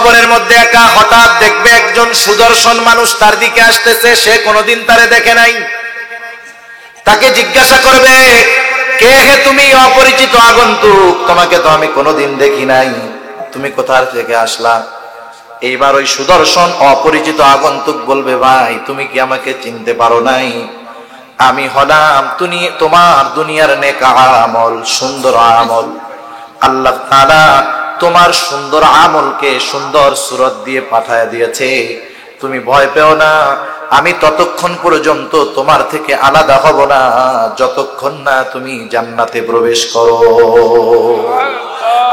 কবরের মধ্যে একা, হঠাৎ দেখবে একজন সুদর্শন মানুষ তার দিকে আসতেছে, সে কোনোদিন তারে দেখে নাই। তাকে জিজ্ঞাসা করবে, কে হে তুমি? অপরিচিত আগন্তুক, তোমাকে তো আমি কোনোদিন দেখি নাই, তুমি কোথা থেকে আসলা? এইবার ওই সুদর্শন অপরিচিত আগন্তুক বলবে, ভাই তুমি কি আমাকে চিনতে পারো নাই? আমি হলাম তোমার দুনিয়ার নেক আমল, সুন্দর আমল। আল্লাহ তাআলা তোমার সুন্দর আমলকে সুন্দর সুরত দিয়ে পাঠায় দিয়েছে। তুমি ভয় পেও না, আমি ততক্ষণ পর্যন্ত তোমার থেকে আলাদা হব না যতক্ষণ না তুমি জান্নাতে প্রবেশ করো।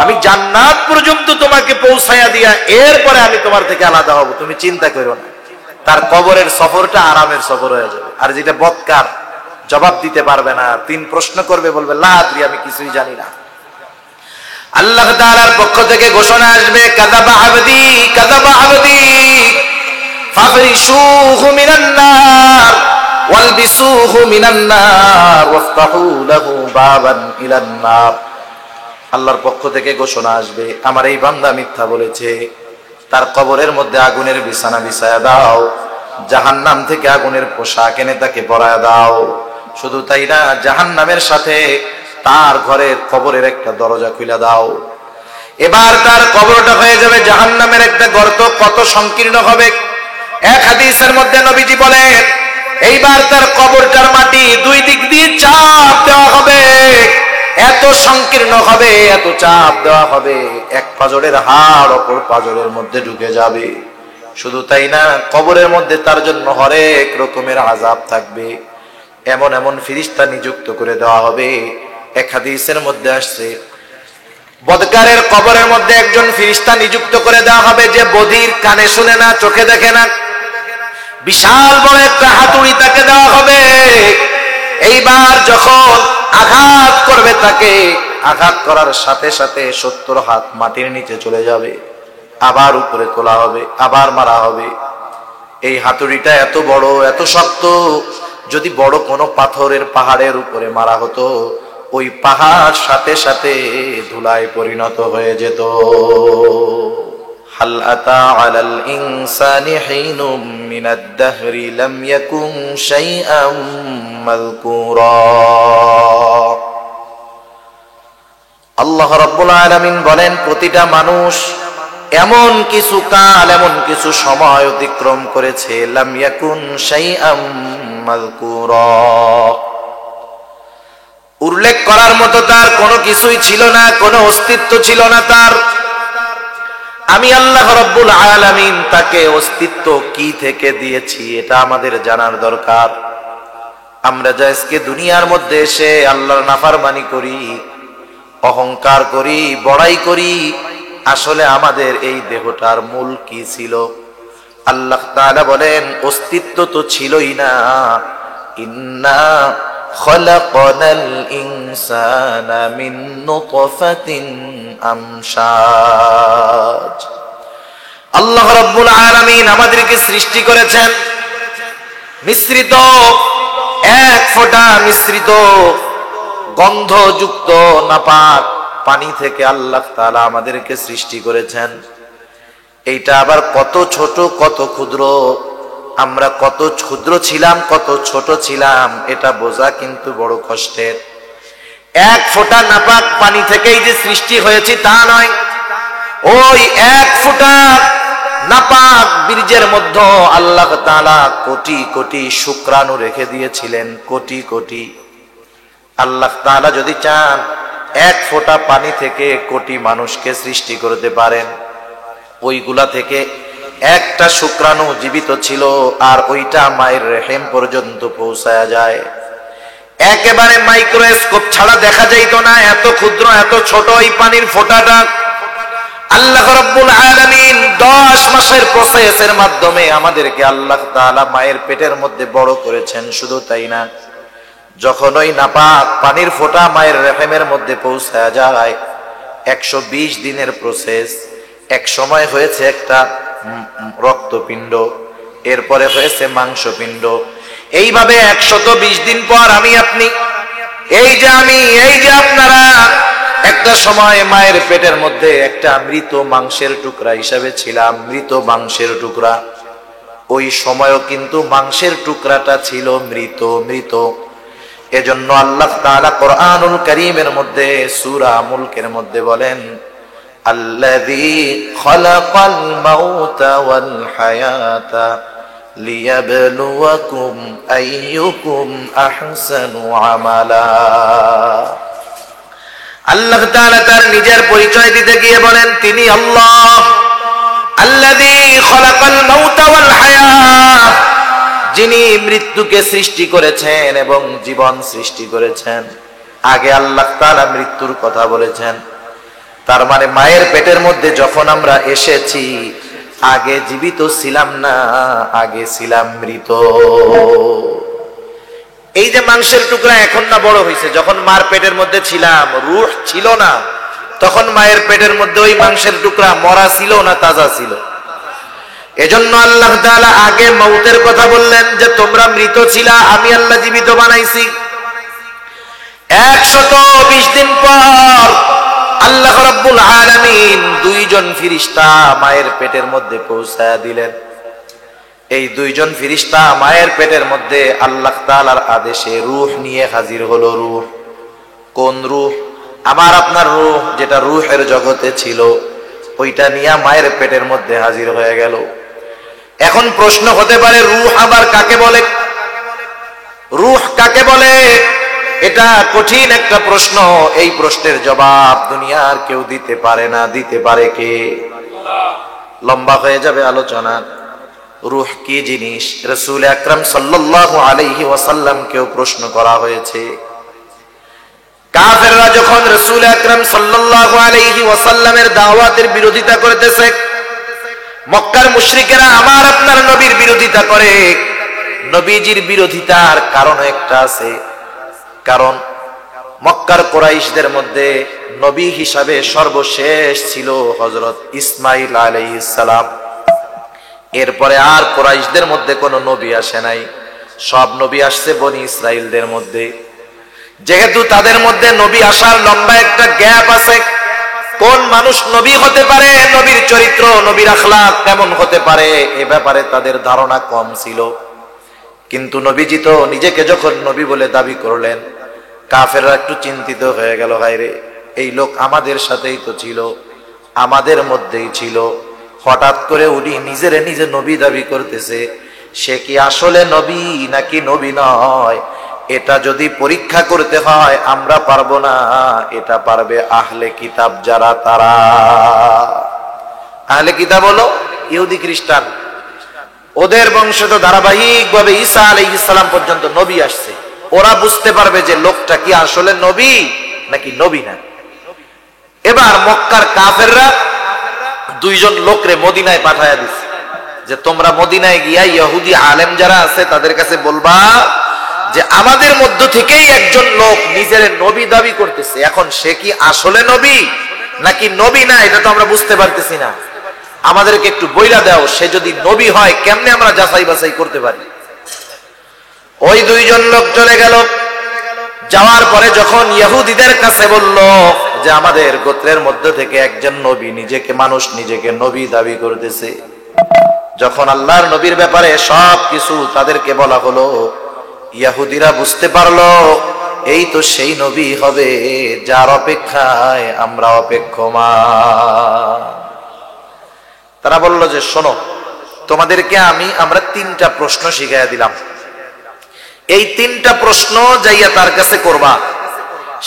আমি জান্নাত পর্যন্ত তোমাকে পৌঁছায়া দিয়া এরপরে আমি তোমার থেকে আলাদা হব, তুমি চিন্তা করো না। তার কবরের সফরটা আরামের সফর হয়ে যাবে। আর যেটা বদকার, জবাব দিতে পারবে না, 3 প্রশ্ন করবে, বলবে লা আদরি, আমি কিছুই জানি না। আল্লাহ তাআলার পক্ষ থেকে ঘোষণা আসবে, কাযাবা আবদি, কাযাবা আবদি, ফাফরিশুহু মিনান নার ওয়ালবিসুহু মিনান নার ওয়াফতাহু লাহু বাবান ইলান নার। আল্লাহর পক্ষ থেকে ঘোষণা আসবে, আমার এই বান্দা মিথ্যা বলেছে, তার কবরের মধ্যে আগুনের বিছানা বিছায়া দাও, জাহান্নাম থেকে আগুনের পোশাক এনে তাকে পরায়া দাও। শুধু তাই না, জাহান্নামের সাথে তার ঘরের কবরের একটা দরজা খুলে দাও। এবার তার কবরটা হয়ে যাবে জাহান্নামের একটা গর্ত। কত সংকীর্ণ হবে! এক হাদিসের মধ্যে নবীজি বলেন, এইবার তার কবরটার মাটি 2 দিক দিয়ে চাপ দেওয়া হবে, এত সংকীর্ণ হবে, এত চাপ দেওয়া হবে, এক পাজরের হাড় অপর পাজরের মধ্যে ঢুকে যাবে। শুধু তাই না, কবরের মধ্যে তার জন্য হরেক রকমের আযাব থাকবে। এমন এমন ফেরেশতা নিযুক্ত করে দেওয়া হবে। এক হাদিসের মধ্যে আসছে, বদকারের কবরের মধ্যে একজন ফেরেশতা নিযুক্ত করে দেওয়া হবে, যে বধির, কানে শুনে না, চোখে দেখে না। বিশাল বড় একটা হাতুড়ি তাকে দেওয়া হবে। এইবার যখন আঘাত করবে তাকে, আঘাত করার সাথে সাথে 70 হাত মাটির নিচে চলে যাবে, আবার উপরে তোলা হবে, আবার মারা হবে। এই হাতুড়িটা এত বড়, এত শক্ত, যদি বড় কোনো পাথরের পাহাড়ের উপরে মারা হতো, ওই পাহাড় সাথে সাথে ধুলায় পরিণত হয়ে যেত। হাল আতা আলাল ইনসানি হিনুম মিনাদ দাহরি লাম ইয়াকুন শাইআম মাযকুরা। আল্লাহ রাব্বুল আলামিন বলেন, প্রতিটা মানুষ এমন কিছু কাল, এমন কিছু সময় অতিক্রম করেছে, লাম ইয়াকুন শাইআম মাযকুরা, উল্লেখ করার মতো তার কোনো কিছুই ছিল না, কোনো অস্তিত্ব ছিল না তার। আমি আল্লাহ রাব্বুল আলামিন তাকে অস্তিত্ব কি থেকে দিয়েছি, এটা আমাদের জানার দরকার। আমরা যে আজকে দুনিয়ার মধ্যে এসে আল্লাহর নাফরমানি করি, অহংকার করি, বড়াই করি, আসলে আমাদের এই দেহটার মূল কি ছিল? আল্লাহ তাআলা বলেন, অস্তিত্ব তো ছিলই না। ইন্না খলাকনাল ইনসানা মিন নুতফাতিন আমশাজ। আল্লাহ রাব্বুল আলামিন আমাদেরকে সৃষ্টি করেছেন মিশ্রিত, এক ফোঁটা মিশ্রিত গন্ধযুক্ত নাপাক পানি থেকে আল্লাহ তাআলা আমাদেরকে সৃষ্টি করেছেন। এইটা আবার কত ছোট, কত ক্ষুদ্র। আমরা কত ক্ষুদ্র ছিলাম, কত ছোট ছিলাম, এটা বোঝা কিন্তু বড় কষ্টের। এক ফোঁটা নাপাক পানি থেকেই যে সৃষ্টি হয়েছে তা নয়, ওই এক ফোঁটা নাপাক বীর্যের মধ্যে আল্লাহ তাআলা কোটি কোটি শুক্রাণু রেখে দিয়েছিলেন, কোটি কোটি। আল্লাহ তাআলা যদি চান, এক ফোঁটা পানি থেকে কোটি মানুষকে সৃষ্টি করতে পারেন। ওইগুলা থেকে একটা শুক্রাণু জীবিত ছিল, আর ওইটা মায়ের রেহেম পর্যন্ত পৌঁছায়া যায়। একেবারে মাইক্রোস্কোপ ছাড়া দেখা যাইতো না, এত ক্ষুদ্র, এত ছোট এই পানির ফোঁটাটা। আল্লাহ রাব্বুল আলামিন 10 মাসের প্রসেসের মাধ্যমে আমাদেরকে আল্লাহ তাআলা মায়ের পেটের মধ্যে বড় করেছেন। শুধু তাই না, যখন ওই নাপাক পানির ফোঁটা মায়ের রেহেমের মধ্যে পৌঁছায়া যায়, 120 দিনের প্রসেস। এক সময় হয়েছে একটা রক্তপিণ্ড, এরপরে হয়েছে মাংসপিণ্ড। এইভাবে 120 দিন পর আমি আপনি, এই যে আমি, এই যে আপনারা, একটা সময় মায়ের পেটের মধ্যে একটা মৃত মাংসের টুকরা হিসাবে ছিলাম, মৃত মাংসের টুকরা। ওই সময়ও কিন্তু মাংসের টুকরাটা ছিল মৃত মৃত। এজন্য আল্লাহ তাআলা কোরআনুল কারীমের মধ্যে সূরা মুলকের মধ্যে বলেন, আল্লাযী খালাকাল মাউতা ওয়াল হায়াতা লিয়াবলুয়াকুম আইয়ুকুম আহসানু আমালা। আল্লাহ তাআলা তার নিজের পরিচয় দিতে গিয়ে বলেন তিনি আল্লাহ, আল্লাযী খালাকাল মাউতা ওয়াল হায়াত, যিনি মৃত্যুকে সৃষ্টি করেছেন এবং জীবন সৃষ্টি করেছেন। আগে আল্লাহ তাআলা মৃত্যুর কথা বলেছেন, তার মানে মায়ের পেটের মধ্যে যখন আমরা এসেছি আগে জীবিত ছিলাম না, আগে ছিলাম মৃত। এই যে মাংসের টুকরা এখন না বড় হয়েছে, যখন মার পেটের মধ্যে ছিলাম রূহ ছিল না, তখন মায়ের পেটের মধ্যে ওই মাংসের টুকরা মরা ছিল না তাজা ছিল। এজন্য আল্লাহ তাআলা আগে মউতের কথা বললেন যে তোমরা মৃত ছিলা, আমি আল্লাহ জীবিত বানাইছি। 120 দিন পর আল্লাহ রাব্বুল আলামিন দুইজন ফেরেশতা মায়ের পেটের মধ্যে পৌঁছায়া দিলেন। এই দুইজন ফেরেশতা মায়ের পেটের মধ্যে আল্লাহ তাআলার আদেশে রূহ নিয়ে হাজির হলো। রূহ, কোন রূহ? আমার আপনার রূহ, যেটা রূহের জগতে ছিল, ওইটা নিয়ে মায়ের পেটের মধ্যে হাজির হয়ে গেল। এখন প্রশ্ন হতে পারে রূহ আবার কাকে বলে? রূহ কাকে বলে? এটা কঠিন একটা প্রশ্ন। এই প্রশ্নের জবাব দুনিয়ার কেউ দিতে পারে না। দিতে পারে কে? লম্বা হয়ে যাবে আলোচনা। রূহ কি জিনিস রাসূল আকরাম সাল্লাল্লাহু আলাইহি ওয়াসাল্লামকেও প্রশ্ন করা হয়েছে। কাফেররা যখন রাসূল আকরাম সাল্লাল্লাহু আলাইহি ওয়াসাল্লামের দাওয়াতের বিরোধিতা করতেছে, মক্কার মুশরিকেরা আমার আপনার নবীর বিরোধিতা করে। নবীজির বিরোধিতার কারণ একটা আছে, কারণ মক্কার কুরাইশদের মধ্যে নবী হিসাবে সর্বশেষ ছিল হযরত ইসমাঈল আলাইহিস সালাম। এরপরে আর কুরাইশদের মধ্যে কোনো নবী আসে নাই, সব নবী আসছে বনি ইসরাইলদের মধ্যে। যেহেতু তাদের মধ্যে নবী আসার লম্বা একটা গ্যাপ আছে, কোন মানুষ নবী হতে পারে, নবীর চরিত্র নবীর আখলাক কেমন হতে পারে, এ ব্যাপারে তাদের ধারণা কম ছিল। কিন্তু নবীজি তো নিজেকে যখন নবী বলে দাবি করলেন, কাফেররা একটু চিন্তিত হয়ে গেল, হায়রে এই লোক আমাদের সাথেই তো ছিল, আমাদের মধ্যেই ছিল, হঠাৎ করে উনি নিজের নিজে নবী দাবি করতেছে, সে কি আসলে নবী নাকি নবী নয়? এটা যদি পরীক্ষা করতে হয় আমরা পারবো না, এটা পারবে আহলে কিতাব যারা, তারা। আহলে কিতাব হলো ইহুদি খ্রিস্টান। ওদের বংশ তো ধারাবাহিকভাবে ঈসা আলাইহিস সালাম পর্যন্ত নবী আসছে। ওরা বুঝতে পারবে যে লোকটা কি আসলে নবী নাকি নবী না। এবার মক্কার কাফেররা দুইজন লোকরে মদিনায় পাঠায়া দিচ্ছে যে তোমরা মদিনায় গিয়া ইহুদি আলেম যারা আছে তাদের কাছে বলবা যে আমাদের মধ্য থেকেই একজন লোক নিজের নবী দাবি করতেছে, এখন সে কি আসলে নবী নাকি নবী না এটা তো আমরা বুঝতে পারতেছি না, আমাদেরকে একটু বইলা দাও, সে যদি নবী হয় কেমনে আমরা যাচাই বাছাই করতে পারি। ওই দুইজন লোক চলে গেল। যাওয়ার পরে যখন ইহুদিদের কাছে বলল যে আমাদের গোত্রের মধ্য থেকে একজন নবী, নিজেকে মানুষ নিজেকে নবী দাবি করতেছে, যখন আল্লাহর নবীর ব্যাপারে সবকিছু তাদেরকে বলা হলো, ইহুদিরা বুঝতে পারলো এই তো সেই নবী হবে যার অপেক্ষায় আমরা অপেক্ষমান। তারা বলল যে শোনো, তোমাদেরকে আমরা 3টা প্রশ্ন শিখাইয়া দিলাম, এই 3টা প্রশ্ন যাইয়া তার কাছে করবা,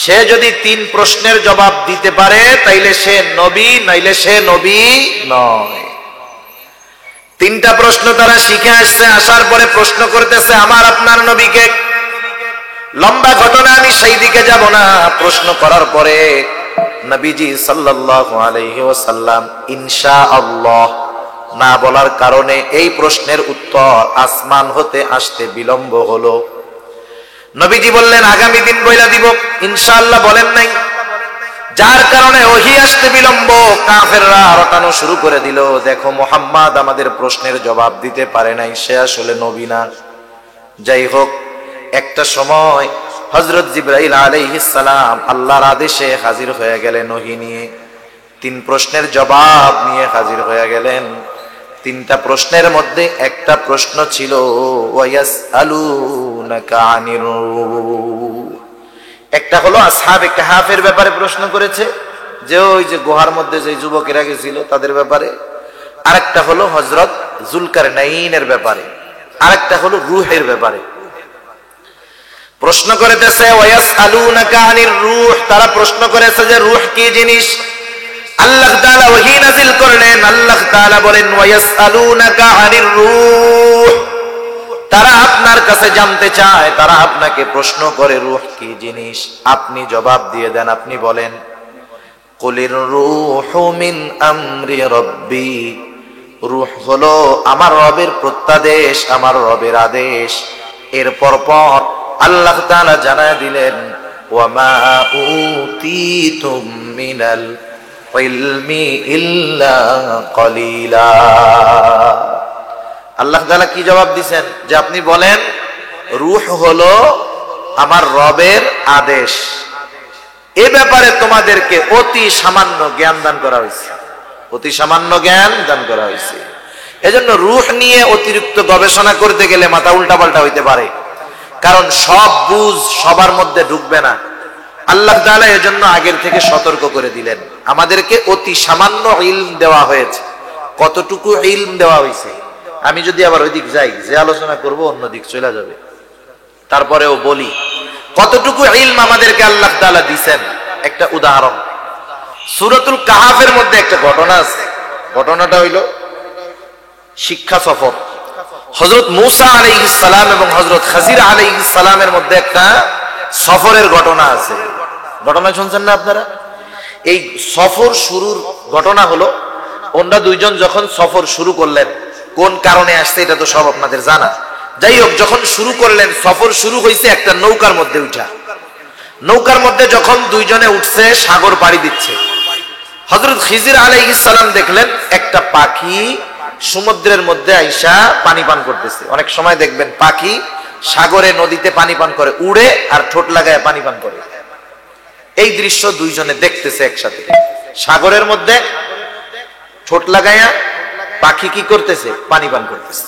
সে যদি 3 প্রশ্নের জবাব দিতে পারে তাইলে সে নবী, নাইলে সে নবী নয়। 3টা প্রশ্ন তারা শিখে আসছে। আসার পরে প্রশ্ন করতেছে আমার আপনার নবীকে। লম্বা ঘটনা, আমি সেই দিকে যাব না। প্রশ্ন করার পরে নবীজি সাল্লাল্লাহু আলাইহি ওয়াসাল্লাম ইনশাআল্লাহ না বলার কারণে এই প্রশ্নের উত্তর আসমান হতে আসতে বিলম্ব হলো। নবীজি বললেন আগামী দিন বইলা দিব, ইনশাআল্লাহ বলেন নাই, যার কারণে ওহী আসতে বিলম্ব। কাফেররা রটানো শুরু করে দিল, দেখো মুহাম্মদ আমাদের প্রশ্নের জবাব দিতে পারে নাই, সে আসলে নবী না। যাই হোক, একটা সময় হযরত জিবরাইল আলাইহিস সালাম আল্লাহর আদেশে হাজির হয়ে গেলেন ওহী নিয়ে। 3 প্রশ্নের জবাব নিয়ে হাজির হয়ে গেলেন। 3টা প্রশ্নের মধ্যে একটা প্রশ্ন ছিল ওয়ায়াসআলুনাকা আনির রূহ। একটা হলো আসহাবে কাহাফের ব্যাপারে প্রশ্ন করেছে, যে ওই যে গুহার মধ্যে যে যুবকেরা গেছিল তাদের ব্যাপারে। আরেকটা হলো হযরত যুলকারনাইনের ব্যাপারে। আরেকটা হলো রূহের ব্যাপারে প্রশ্ন করেছে। ওয়ায়াসআলুনাকা আনির রূহ, তারা প্রশ্ন করেছে যে রূহ কি জিনিস। আল্লাহ তাআলা ওহী নাযিল করলেন। আল্লাহ তাআলা বলেন ওয়ায়াসআলুনাকা আনির রূহ, তারা আপনার কাছে জানতে চায়, তারা আপনাকে প্রশ্ন করে রূহ কি জিনিস। আপনি জবাব দিয়ে দেন, আপনি বলেন কুলির রূহু মিন আমরি রাব্বি, রূহ হলো আমার রবের প্রত্যাদেশ, আমার রবের আদেশ। এরপর পর আল্লাহ তাআলা জানায় দিলেন ওয়ামা উতীতুম মিনাল ইলমি ইল্লা কলিলা। আল্লাহ তাআলা কি জবাব দিবেন, যে আপনি বলেন রূহ হলো আমার রবের আদেশ, এ ব্যাপারে তোমাদেরকে অতি সামান্য জ্ঞান দান করা হয়েছে, অতি সামান্য জ্ঞান দান করা হয়েছে। এজন্য রূহ নিয়ে অতিরিক্ত গবেষণা করতে গেলে মাথা উল্টাপাল্টা হইতে পারে, কারণ সব বুঝ সবার মধ্যে ঢুকবে না। আল্লাহ তাআলা এজন্য আগের থেকে সতর্ক করে দিলেন, আমাদেরকে অতি সামান্য ইলম দেওয়া হয়েছে। কতটুকু ইলম দেওয়া হয়েছে, আমি যদি আবার ওইদিক যাই, যে আলোচনা করব অন্য দিক চলে যাবে। তারপরেও বলি কতটুকু ইলম আমাদেরকে আল্লাহ তাআলা দিবেন। একটা উদাহরণ, সূরাতুল কাহাফের মধ্যে একটা ঘটনা আছে। ঘটনাটা হইল শিক্ষা সফর। হযরত মূসা আলাইহিস সালাম এবং হযরত খাজির আলাইহিস সালামের মধ্যে একটা সফরের ঘটনা আছে। ঘটনা শুনছেন না আপনারা? এই সফর শুরুর ঘটনা হলো, ওনারা দুইজন যখন সফর শুরু করলেন, কোন কারণে আসছে এটা তো সব আপনাদের জানা। যাই হোক, যখন শুরু করলেন, সফর শুরু হয়েছে একটা নৌকার মধ্যে উঠা। নৌকার মধ্যে যখন দুইজনে উঠছে, সাগর পাড়ি দিচ্ছে। হযরত খিজির আলাইহিস সালাম দেখলেন একটা পাখি সমুদ্রের মধ্যে আইসা পানি পান করতেছে। অনেক সময় দেখবেন পাখি সাগরে নদীতে পানি পান করে, উড়ে আর ঠোঁট লাগায় পানি পান করে। এই দৃশ্য দুইজনে দেখতেছে একসাথে। সাগরের মধ্যে ঠোঁট লাগায়া পাখি কি করতেছে? পানি পান করতেছে।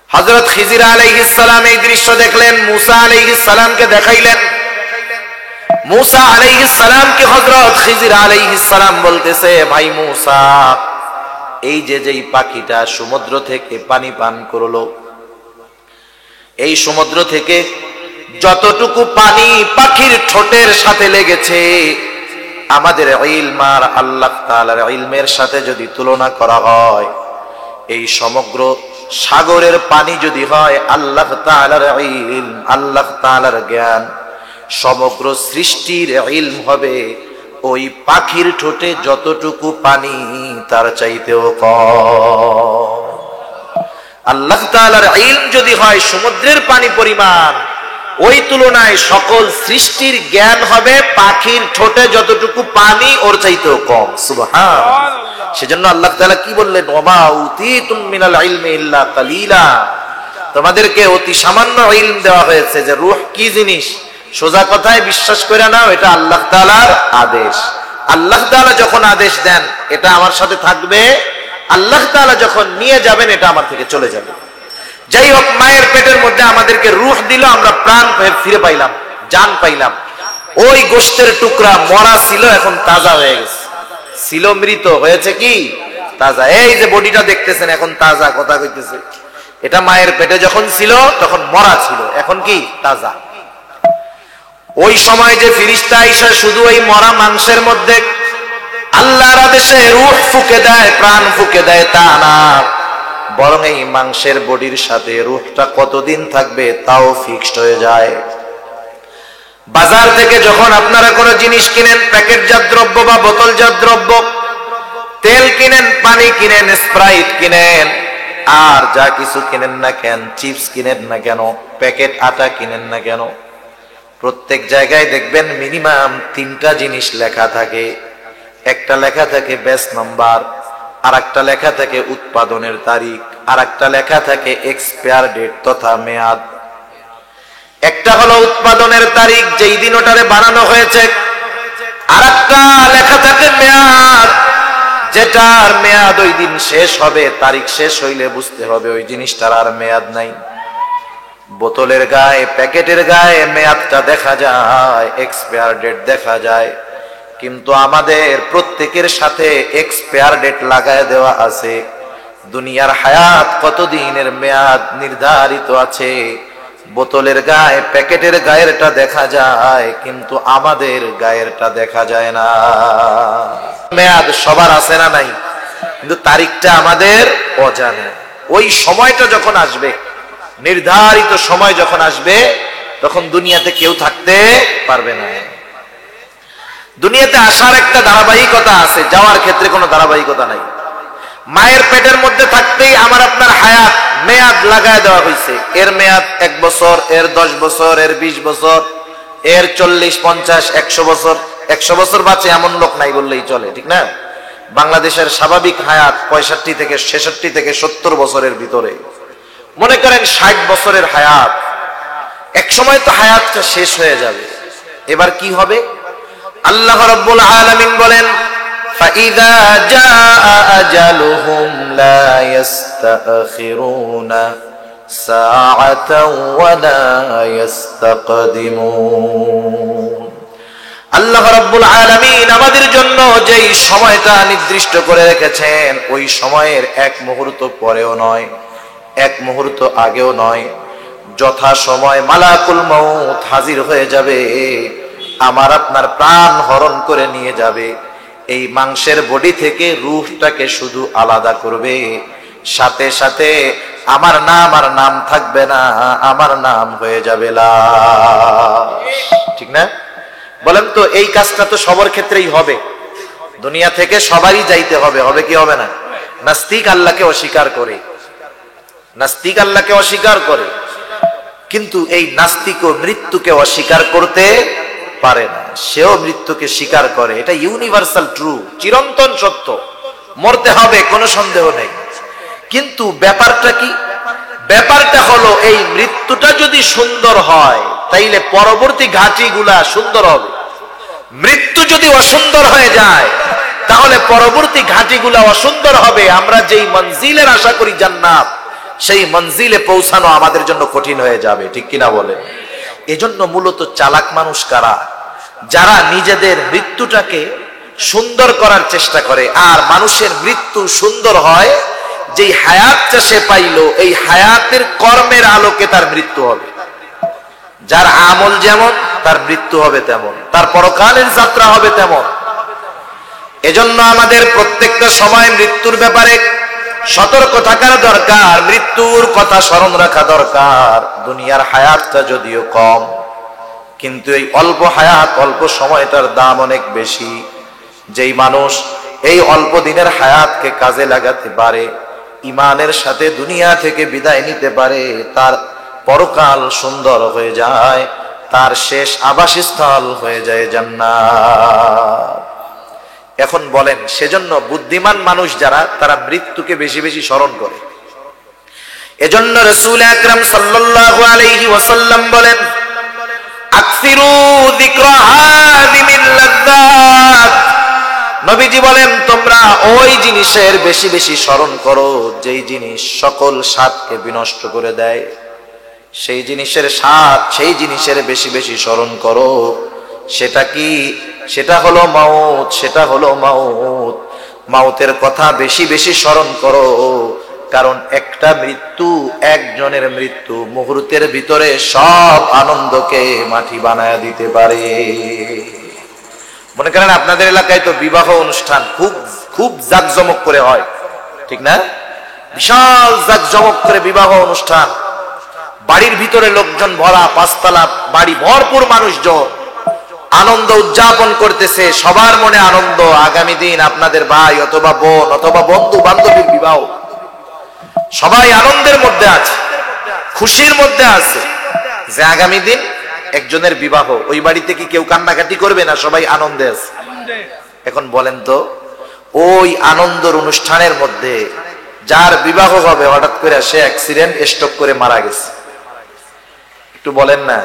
হযরত খিজির আলাইহিস সালাম এই দৃশ্য দেখলেন, মূসা আলাইহিস সালামকে দেখাইলেন। মূসা আলাইহিস সালামকে হযরত খিজির আলাইহিস সালাম বলতেছে, ভাই মূসা, এই যে যেই পাখিটা সমুদ্র থেকে পানি পান করলো, এই সমুদ্র থেকে যতটুকু পানি পাখির ঠোঁটের সাথে লেগেছে, আমাদের ইলম আর আল্লাহ তাআলার ইলমের সাথে যদি তুলনা করা হয়, এই সমগ্র সাগরের পানি যদি হয় আল্লাহ তাআলার ইলম, আল্লাহ তাআলার জ্ঞান, সমগ্র সৃষ্টির ইলম হবে ওই পাখির ঠোঁটে যতটুকু পানি তার চাইতেও কম। আল্লাহ তাআলার ইলম যদি হয় সমুদ্রের পানি পরিমাণ, ওই তুলনায় সকল সৃষ্টির জ্ঞান হবে পাখির ঠোঁটে যতটুকু পানি ওর চাইতেও কম। সুবহানাল্লাহ। সেজন্য আল্লাহ তাআলা কি বললেন, ওমা উতীতুম মিনাল ইলমি ইল্লা কালিলা, তোমাদেরকে অতি সামান্য ইলম দেওয়া হয়েছে। যে রূহ কি জিনিস, সোজা কথায় বিশ্বাস করে নাও, এটা আল্লাহ তাআলার আদেশ। আল্লাহ তাআলা যখন আদেশ দেন এটা আমার সাথে থাকবে, আল্লাহ তাআলা যখন নিয়ে যাবেন এটা আমার থেকে চলে যাবে। যাই হোক, মায়ের পেটের মধ্যে আমাদেরকে রূহ দিল, আমরা প্রাণ ফিরে পাইলাম, জান পাইলাম। ওই গোশতের টুকরা মরা ছিল, এখন তাজা হয়ে গেছে। ছিল মৃত, হয়েছে কি তাজা। এই যে বডিটা দেখতেছেন এখন তাজা, কথা কইতেছে। এটা মায়ের পেটে যখন ছিল তখন মরা ছিল, এখন কি তাজা। ওই সময় যে ফেরেশতা আয়েশা শুধু এই মরা মাংসের মধ্যে আল্লাহর আদেশে রূহ ফুঁকে দেয়, প্রাণ ফুঁকে দেয়, তা না, বরং এই মাংসের বডির সাথে রূহটা কতদিন থাকবে তাও ফিক্সড হয়ে যায়। বাজার থেকে যখন আপনারা কোনো জিনিস কিনেন, প্যাকেটজাত দ্রব্য বা বোতলজাত দ্রব্য, তেল কিনেন, পানি কিনেন, স্প্রাইট কিনেন, আর যা কিছু কিনেন না কেন, চিপস কিনেন না কেন, প্যাকেট আটা কিনেন না কেন, প্রত্যেক জায়গায় দেখবেন মিনিমাম 3টা জিনিস লেখা থাকে। একটা লেখা থাকে ব্যাচ নাম্বার, আর একটা লেখা থাকে উৎপাদনের তারিখ, আর একটা লেখা থাকে এক্সপায়ার ডেট তথা মেয়াদ। একটা হলো উৎপাদনের তারিখ, যেই দিন ওটারে বানানো হয়েছে, আর একটা লেখা থাকে মেয়াদ, যেটার মেয়াদ ওই দিন শেষ হবে। তারিখ শেষ হইলে বুঝতে হবে ওই জিনিসটার আর মেয়াদ নাই। বোতলের গায়ে, প্যাকেটের গায়ে মেয়াদটা দেখা যায়, এক্সপায়ার ডেট দেখা যায়, কিন্তু আমাদের প্রত্যেকের সাথে এক্সপায়ার ডেট লাগায় দেওয়া আছে। দুনিয়ার হায়াত কতদিনের মেয়াদ নির্ধারিত আছে। বোতলের গায়ে, প্যাকেটের গায়েরটা দেখা যায়, কিন্তু আমাদের গায়েরটা দেখা যায় না। মেয়াদ সবার আছে না নাই, কিন্তু তারিখটা আমাদের অজানা। ওই সময়টা যখন আসবে, নির্ধারিত সময় যখন আসবে, তখন দুনিয়াতে কেউ থাকতে পারবে না। দুনিয়াতে আসার একটা ধারাবাহিকতা আছে, যাওয়ার ক্ষেত্রে কোনো ধারাবাহিকতা নাই। মায়ের পেটের মধ্যে থাকতেই আমার আপনার হায়াত মেয়াদ লাগায় দেওয়া হয়েছে। এর মেয়াদ 1 বছর, এর 10 বছর, এর 20 বছর, এর 40, 50, 100 বছর। 100 বছর বাঁচে এমন লোক নাই বললেই চলে, ঠিক না? বাংলাদেশের স্বাভাবিক হায়াত 65 থেকে 66 থেকে 70 বছরের ভিতরে। মনে করেন 60 বছরের হায়াত, এক সময় তো হায়াতটা শেষ হয়ে যাবে। এবার কি হবে? আল্লাহ রাব্বুল আলামিন বলেন, فَإِذَا جَاءَ أَجَلُهُمْ لَا يَسْتَأْخِرُونَ سَاعَةً وَلَا يَسْتَقْدِمُونَ। আল্লাহ রাব্বুল আলামিন আমাদের জন্য যেই সময়টা নির্দিষ্ট করে রেখেছেন, ওই সময়ের এক মুহূর্ত পরেও নয়, এক মুহূর্ত আগেও নয়। যথা সময় মালাকুল মউত হাজির হয়ে যাবে, আমার আপনার প্রাণ হরণ করে নিয়ে যাবে। এই মাংসের বডি থেকে রূহটাকে শুধু আলাদা করবে, সাথে সাথে আমার নাম আর নাম থাকবে না, আমার নাম হয়ে যাবে লাশ। ঠিক না? বলেন তো, এই কাজটা তো সবার ক্ষেত্রেই হবে। দুনিয়া থেকে সবারই যাইতে হবে, হবে কি হবে না? নাস্তিক আল্লাহকে অস্বীকার করে, নাস্তিক আল্লাহকে অস্বীকার করে, কিন্তু এই নাস্তিকও মৃত্যুকে অস্বীকার করতে পারে না, সেও মৃত্যুকে স্বীকার করে। এটা ইউনিভার্সাল ট্রু, চিরন্তন সত্য। মরতে হবে, কোনো সন্দেহ নেই। কিন্তু ব্যাপারটা কি? ব্যাপারটা হলো, এই মৃত্যুটা যদি সুন্দর হয়, তাইলে পরবর্তী ঘাটিগুলা সুন্দর হবে। মৃত্যু যদি অসুন্দর হয়ে যায়, তাহলে পরবর্তী ঘাটিগুলা অসুন্দর হবে। আমরা যেই মঞ্জিলের আশা করি জান্নাত, সেই মঞ্জিলে পৌঁছানো আমাদের জন্য কঠিন হয়ে যাবে, ঠিক কিনা বলে? এজন্য মূলত চালাক মানুষ কারা? যারা নিজেদের মৃত্যুটাকে সুন্দর করার চেষ্টা করে। আর মানুষের মৃত্যু সুন্দর হয় যেই হায়াতটা সে পাইল, এই হায়াতের কর্মের আলোকে তার মৃত্যু হবে। যার আমল যেমন, তার মৃত্যু হবে তেমন, তার পরকালের যাত্রা হবে তেমন। এজন্য আমাদের প্রত্যেকটা সময় মৃত্যুর ব্যাপারে সতর্ক থাকার দরকার, মৃত্যুর কথা স্মরণ রাখা দরকার। দুনিয়ার হায়াতটা যদিও কম, কিন্তু এই অল্প হায়াত, অল্প সময়টার দাম অনেক বেশি। যেই মানুষ এই অল্প দিনের হায়াতকে কাজে লাগাতে পারে, ইমানের সাথে দুনিয়া থেকে বিদায় নিতে পারে, তার পরকাল সুন্দর হয়ে যায়, তার শেষ আবাসস্থল হয়ে যায় জান্নাত। এখন বলেন, সেজন্য বুদ্ধিমান মানুষ যারা, তারা মৃত্যুকে বেশি বেশি স্মরণ করে। এজন্য রাসূল আকরাম সাল্লাল্লাহু আলাইহি ওয়াসাল্লাম বলেন, আকসিরু যিকরা হাযিমিল লাযযাত। নবীজি বলেন, তোমরা ওই জিনিসের বেশি বেশি স্মরণ করো যেই জিনিস সকল স্বাদকে বিনষ্ট করে দেয়। সেই জিনিসের স্বাদ, সেই জিনিসের বেশি বেশি স্মরণ করো। সেটা কি? সেটা হলো মাউত, সেটা হলো মাউত। মাউতের কথা বেশি বেশি স্মরণ করো, কারণ একটা মৃত্যু, একজনের মৃত্যু মুহূর্তের ভিতরে সব আনন্দকে মাটি বানায় দিতে পারে। মনে করেন আপনাদের এলাকায় তো বিবাহ অনুষ্ঠান খুব খুব জাঁকজমক করে হয়, ঠিক না? বিশাল জাঁকজমক করে বিবাহ অনুষ্ঠান, বাড়ির ভিতরে লোকজন ভরা, 5 তলা বাড়ি, ভরপুর মানুষজন আনন্দ উদযাপন করতেছে। সবার মনে আনন্দ, আগামী দিন আপনাদের ভাই অথবা বোন অথবা বন্ধু বান্ধবীর বিবাহ। সবাই আনন্দের মধ্যে আছে, খুশির মধ্যে আছে যে আগামী দিন একজনের বিবাহ। ওই বাড়িতে কি কেউ কান্নাকাটি করবে না? সবাই আনন্দে আছে। এখন বলেন তো, ওই আনন্দের অনুষ্ঠানের মধ্যে যার বিবাহ হবে, হঠাৎ করে সে অ্যাক্সিডেন্ট, স্ট্রোক করে মারা গেছে। একটু একটু বলেন না,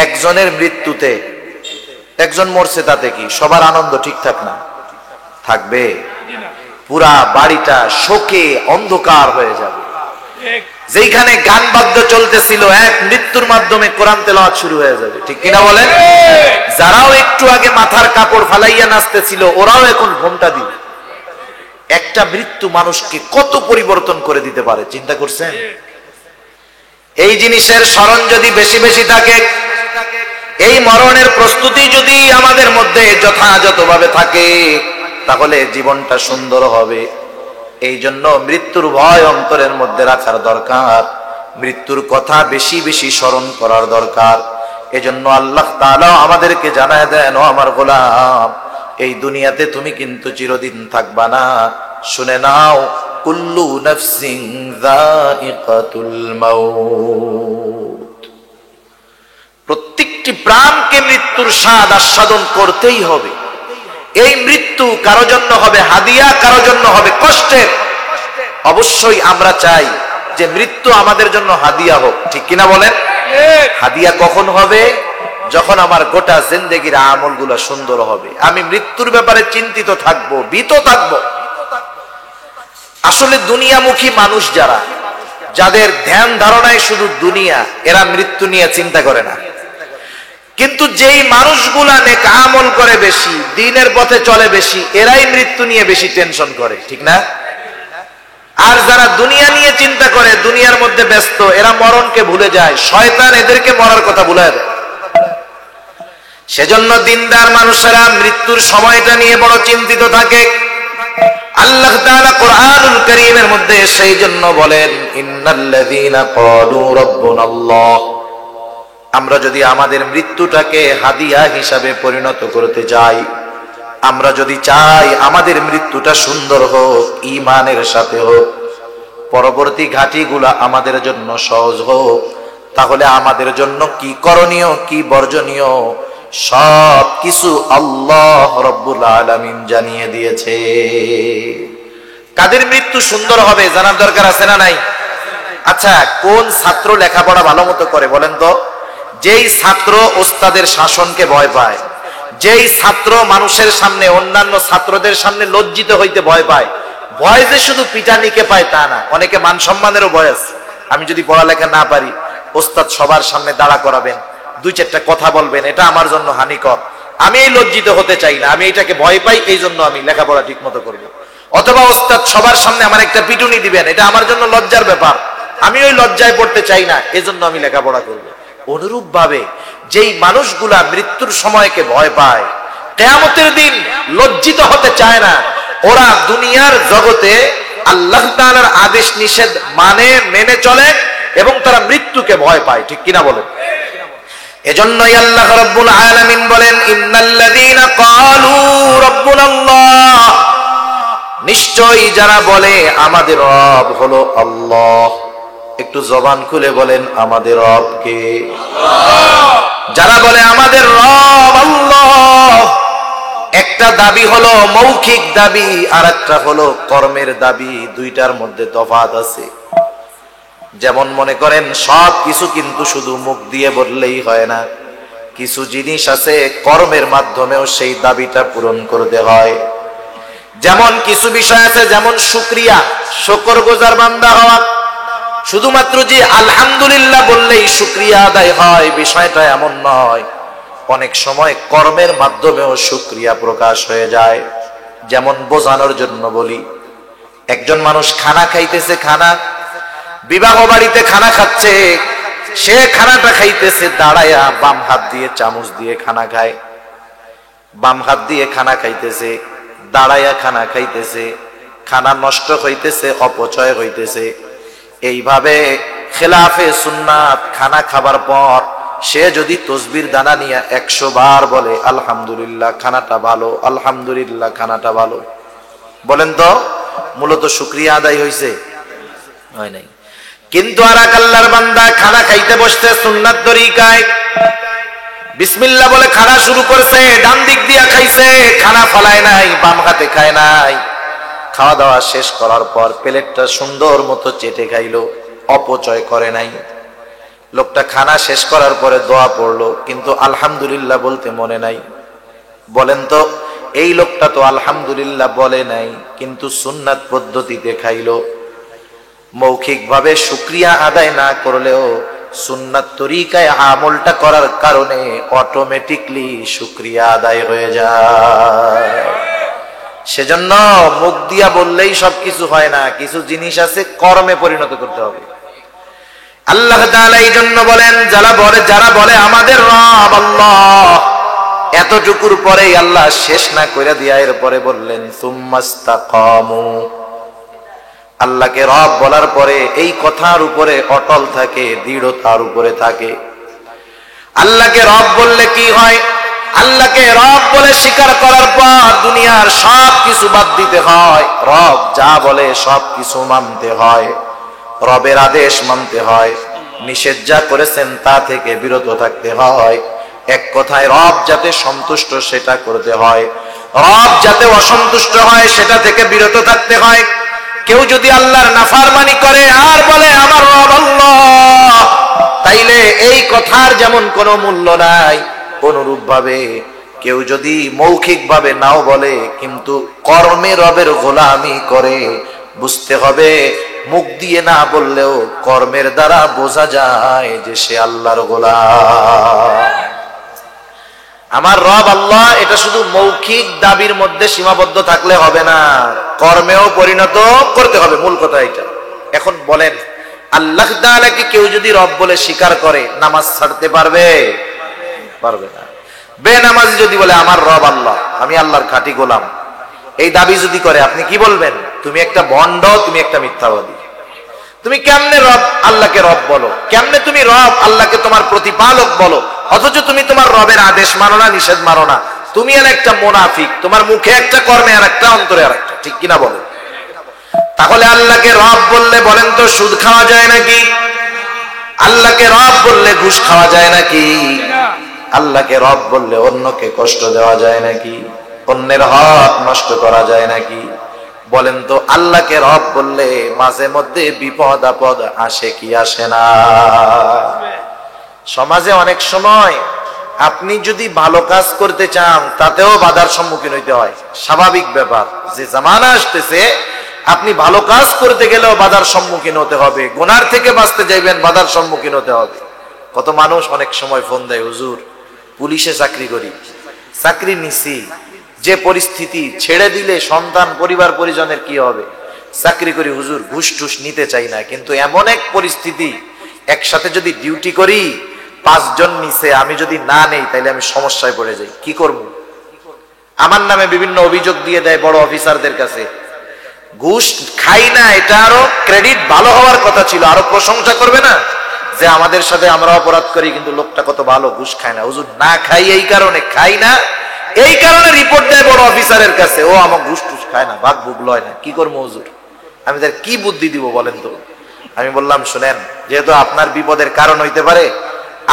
একজনের মৃত্যুতে একজন মরছে তাতে কি সবার আনন্দ ঠিকঠাক না থাকবে? পুরা বাড়িটা শোকে অন্ধকার হয়ে যাবে। যেখানে গান বাদ্য চলতেছিল এক মৃত্যুর মাধ্যমে কোরআন তেলাওয়াত শুরু হয়ে যাবে, ঠিক কিনা বলেন? যারাও একটু আগে মাথার কাপড় ফালাইয়া নাচতেছিল ওরাও এখন ঘোমটা দিবে। একটা মৃত্যু মানুষকে কত পরিবর্তন করে দিতে পারে চিন্তা করছেন? এই জিনিসের স্মরণ যদি বেশি বেশি থাকে, এই মরণের প্রস্তুতি যদি আমাদের মধ্যে যথাযথভাবে থাকে, তাহলে জীবনটা সুন্দর হবে। এই জন্য মৃত্যুর ভয় অন্তরের মধ্যে রাখার দরকার, মৃত্যুর কথা বেশি বেশি স্মরণ করার দরকার। এজন্য আল্লাহ তাআলা আমাদেরকে জানায় দেন, ও আমার গোলাম, এই দুনিয়াতে তুমি কিন্তু চিরদিন থাকবা না। শুনে নাও, কুল্লু নাফসিন যায়িকাতুল মাউত, প্রত্যেকটি প্রাণকে মৃত্যুর স্বাদ আস্বাদন করতেই হবে। এই মৃত্যু কারো জন্য হবে হাদিয়া, কারো জন্য হবে কষ্টের। অবশ্যই আমরা চাই যে মৃত্যু আমাদের জন্য হাদিয়া হোক, ঠিক কিনা বলেন? হাদিয়া কখন হবে? যখন আমার গোটা জিন্দেগির আমলগুলো সুন্দর হবে, আমি মৃত্যুর ব্যাপারে চিন্তিত থাকবো, ভীত থাকবো। আসলে দুনিয়ামুখী মানুষ যারা, যাদের ধ্যান ধারণায় শুধু দুনিয়া, এরা মৃত্যু নিয়ে চিন্তা করে না। কিন্তু যেই মানুষগুলা নেক আমল করে বেশি, দ্বীনের পথে চলে বেশি, এরাই মৃত্যু নিয়ে বেশি টেনশন করে, ঠিক না? আর যারা দুনিয়া নিয়ে চিন্তা করে, দুনিয়ার মধ্যে ব্যস্ত, এরা মরণকে ভুলে যায়। শয়তান এদেরকে মরার কথা ভুলায় দেয়। সেজন্য দিনদার মানুষেরা মৃত্যুর সময়টা নিয়ে বড় চিন্তিত থাকে। আল্লাহ তাআলা কোরআনুল কারীমের মধ্যে সেই জন্য বলেন, ইন্নাল্লাযীনা ক্বালু রাব্বুনাল্লাহ, আমরা যদি আমাদের মৃত্যুটাকে হাদিয়া হিসাবে পরিণত করতে চাই, আমরা যদি চাই আমাদের মৃত্যুটা সুন্দর হোক, ঈমানের সাথে হোক, পরবর্তী ঘাটিগুলা আমাদের জন্য সহজ হোক, তাহলে আমাদের জন্য কি করণীয়, কি বর্জনীয়, সব কিছু আল্লাহ রাব্বুল আলামিন জানিয়ে দিয়েছে। কাদের মৃত্যু সুন্দর হবে জানার দরকার আছে না নাই? আচ্ছা, কোন ছাত্র লেখাপড়া ভালো মতো করে বলেন তো? যেই ছাত্র ওস্তাদের শাসনকে ভয় পায়, যেই ছাত্র মানুষের সামনে, অন্যান্য ছাত্রদের সামনে লজ্জিত হইতে ভয় পায়। ভয় যে শুধু পিটানিকে পায় তা না, অনেকে মান সম্মানেরও ভয় আছে। আমি যদি পড়ালেখা না পারি, ওস্তাদ সবার সামনে দাঁড়া করাবেন, দুই চারটা কথা বলবেন, এটা আমার জন্য হানিকর, আমি এই লজ্জিত হতে চাই না, আমি এটাকে ভয় পাই, এই জন্য আমি লেখাপড়া ঠিক মতো করবো। অথবা ওস্তাদ সবার সামনে আমার একটা পিটুনি দিবেন, এটা আমার জন্য লজ্জার ব্যাপার, আমি ওই লজ্জায় পড়তে চাই না, এজন্য আমি লেখাপড়া করবো। অনুরূপ ভাবে যেই মানুষগুলা মৃত্যুর সময়কে ভয় পায়, কিয়ামতের দিন লজ্জিত হতে চায় না, ওরা দুনিয়ার জগতে আল্লাহ তাআলার আদেশ নিষেধ মেনে চলে এবং তারা মৃত্যুকে ভয় পায়, ঠিক কিনা বলেন? এজন্যই আল্লাহ রাব্বুল আলামিন বলেন, ইন্নাল্লাযীনা ক্বালু রাব্বুনাল্লাহ, নিশ্চয়ই যারা বলে আমাদের রব হলো আল্লাহ, একটু জবান খুলে বলেন আমাদের রব কে? যারা বলে আমাদের রব আল্লাহ, একটা দাবি হলো মৌখিক দাবি, আর একটা হলো কর্মের দাবি, দুইটার মধ্যে তফাৎ আছে। যেমন মনে করেন সব কিছু কিন্তু শুধু মুখ দিয়ে বললেই হয় না, কিছু জিনিস আছে কর্মের মাধ্যমেও সেই দাবিটা পূরণ করতে হয়। যেমন কিছু বিষয় আছে, যেমন শুকরিয়া, শুকরগুজার বান্দা হওয়া। শুধুমাত্র যে আলহামদুলিল্লাহ বললেই শুকরিয়া আদায় হয়, বিষয়টা এমন নয়। অনেক সময় কর্মের মাধ্যমেও শুকরিয়া প্রকাশ হয়ে যায়। যেমন বোঝানোর জন্য বলি, একজন মানুষ খানা খাইতেছে, বিবাহ বাড়িতে খানা খাচ্ছে, সে খানাটা খাইতেছে দাঁড়ায়া, বাম হাত দিয়ে চামচ দিয়ে খানা খায়, বাম হাত দিয়ে খানা খাইতেছে, দাঁড়ায়া খানা খাইতেছে, খানা নষ্ট হইতেছে, অপচয় হইতেছে। এইভাবে খেলাফে সুন্নাত, খানা খাবার পর সে যদি তসবির দানা নিয়ে 100 বার বলে আলহামদুলিল্লাহ খানাটা ভালো, আলহামদুলিল্লাহ খানাটা ভালো, বলেন তো মূলত শুকরিয়া আদায় হয়েছে? হয় নাই। কিন্তু আর এক আল্লাহর বান্দা খানা খাইতে বসতে সুন্নাত তরিকায় বিসমিল্লাহ বলে খানা শুরু করছে, ডান দিক দিয়া খাইছে, খানা ফলায় নাই, বাম হাতে খায় নাই। খাওয়া দাওয়া শেষ করার পর প্লেটটা সুন্দর মতো চেটে খাইলো, অপচয় করে নাই। লোকটা খানা শেষ করার পরে দোয়া পড়লো, কিন্তু আলহামদুলিল্লাহ বলতে মনে নাই। বলেন তো, এই লোকটা তো আলহামদুলিল্লাহ বলে নাই, কিন্তু সুন্নাত পদ্ধতিতে খাইলো। মৌখিকভাবে শুকরিয়া আদায় না করলেও সুন্নাত তরিকায় আমলটা করার কারণে অটোমেটিকলি শুকরিয়া আদায় হয়ে যায়। সেজন্য মুখ দিয়া বললেই সবকিছু হয় না, কিছু জিনিস আছে কর্মে পরিণত করতে হবে। আল্লাহ তাআলা এই জন্য বলেন, যারা বলে আমাদের রব আল্লাহ, এতটুকুর পরেই আল্লাহ শেষ না করে দিয়া এরপরে বললেন সুম্মাস্তাকামু। আল্লাহকে রব বলার পরে এই কথার উপরে অটল থাকে, দৃঢ়তার উপরে থাকে। আল্লাহকে রব বললে কি হয়? আল্লাহকে রব বলে স্বীকার করার পর দুনিয়ার সব কিছু বাদ দিতে হয়। রব যা বলে সব কিছু মানতে হয়, রবের আদেশ মানতে হয়, নিষেধ যা করেছেন তা থেকে বিরত থাকতে হয়। এক কথায় রব যাতে সন্তুষ্ট সেটা করতে হয়, রব যাতে অসন্তুষ্ট হয় সেটা থেকে বিরত থাকতে হয়। কেউ যদি আল্লাহর নাফরমানি করে আর বলে আমার রব আল্লাহ, তাইলে এই কথার যেমন কোনো মূল্য নাই, অনুরূপ ভাবে কেউ যদি মৌখিক ভাবে নাও বলে কিন্তু কর্মে রবের গোলামি করে, বুঝতে হবে মুখ দিয়ে না বললেও কর্মের দ্বারা বোঝা যায় যে সে আল্লাহর গোলাম। আমার রব আল্লাহ, এটা শুধু মৌখিক দাবির মধ্যে সীমাবদ্ধ থাকলে হবে না, কর্মেও পরিণত করতে হবে। মূল কথা এটা। এখন বলেন, আল্লাহ তাআলাকে কেউ যদি রব বলে স্বীকার করে, নামাজ ছাড়তে পারবে? পারবে না। বেনামাজি যদি বলে আমার রব আল্লাহ, আমি আল্লাহর খাঁটি গোলাম, এই দাবি যদি করে, আপনি কি বলবেন? তুমি একটা ভণ্ড, তুমি একটা মিথ্যাবাদী। তুমি কেমনে রব আল্লাহকে রব বলো? কেমনে তুমি রব আল্লাহকে তোমার প্রতিপালক বলো, অথচ তুমি তোমার রবের আদেশ মানো না, নিষেধ মানো না? তুমি আর একটা মুনাফিক, তোমার মুখে একটা, কর্মে আর একটা, অন্তরে আর একটা। ঠিক কিনা বলো? তাহলে আল্লাহকে রব বললে বলেন তো সুদ খাওয়া যায় নাকি? আল্লাহকে রব বললে ঘুষ খাওয়া যায় নাকি? আল্লাহকে রব বললে অন্যকে কষ্ট দেওয়া যায় নাকি? অন্যের হক নষ্ট করা যায় নাকি? বলেন তো, আল্লাহকে রব বললে মাঝে মধ্যে বিপদ আপদ আসে কি আসে না? সমাজে অনেক সময় আপনি যদি ভালো কাজ করতে চান তাতেও বাধার সম্মুখীন হইতে হয়, স্বাভাবিক ব্যাপার। যে জামানা আসতেছে, আপনি ভালো কাজ করতে গেলেও বাধার সম্মুখীন হতে হবে, গুনার থেকে বাঁচতে যাইবেন বাধার সম্মুখীন হতে হবে। কত মানুষ অনেক সময় ফোন দেয়, হুজুর পুলিশে চাকরি করি, চাকরি নিছি, যে পরিস্থিতি, ছেড়ে দিলে সন্তান পরিবার পরিজনের কি হবে, চাকরি করি হুজুর, ঘুষ টুস নিতে চাই না, কিন্তু এমন এক পরিস্থিতি, একসাথে যদি ডিউটি করি 5 জন নিচে, আমি যদি না নেই তাইলে আমি সমস্যায় পড়ে যাই, কি করব? আমার নামে বিভিন্ন অভিযোগ দিয়ে দেয় বড় অফিসারদের কাছে। ঘুষ খাই না, এটা আরো ক্রেডিট ভালো হওয়ার কথা ছিল, আরো প্রশংসা করবে না যে আমাদের সাথে আমরা অপরাধ করি কিন্তু লোকটা কত ভালো, ঘুষ খায় না। হুজুর না খাই, এই কারণে খাই না, এই কারণে রিপোর্ট দেয় বড় অফিসারের কাছে, ও আমার ঘুষ টুস খায় না, ভাগ ভুগ লয় না, কি করবো হুজুর? আমি তার কি বুদ্ধি দিব বলেন তো? আমি বললাম, শুনেন, যেহেতু আপনার বিপদের কারণ হইতে পারে,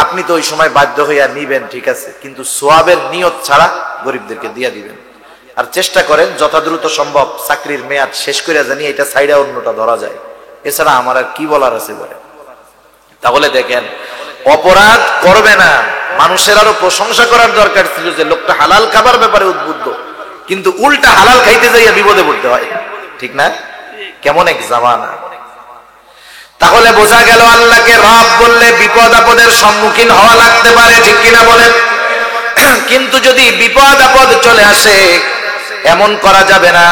আপনি তো ওই সময় বাধ্য হইয়া নিবেন, ঠিক আছে, কিন্তু সোয়াবের নিয়ত ছাড়া গরিবদেরকে দিয়ে দিবেন। আর চেষ্টা করেন যত দ্রুত সম্ভব চাকরির মেয়াদ শেষ করে জানি এটা সাইডে অন্যটা ধরা যায়। এছাড়া আমার আর কি বলার আছে বলে? তাহলে দেখেন, অপরাধ করবে না, মানুষের আরো প্রশংসা করার দরকার ছিল যে লোকটা হালাল খাবার ব্যাপারে উদ্বুদ্ধ, কিন্তু উল্টা হালাল খাইতে যাইয়া বিপদে পড়তে হয়। ঠিক না? কেমন এক জামানা। তাহলে বোঝা গেল আল্লাহকে রব বললে বিপদ আপদের সম্মুখীন হওয়া লাগতে পারে, ঠিক কিনা বলেন? কিন্তু যদি বিপদ আপদ চলে আসে, এমন করা যাবে না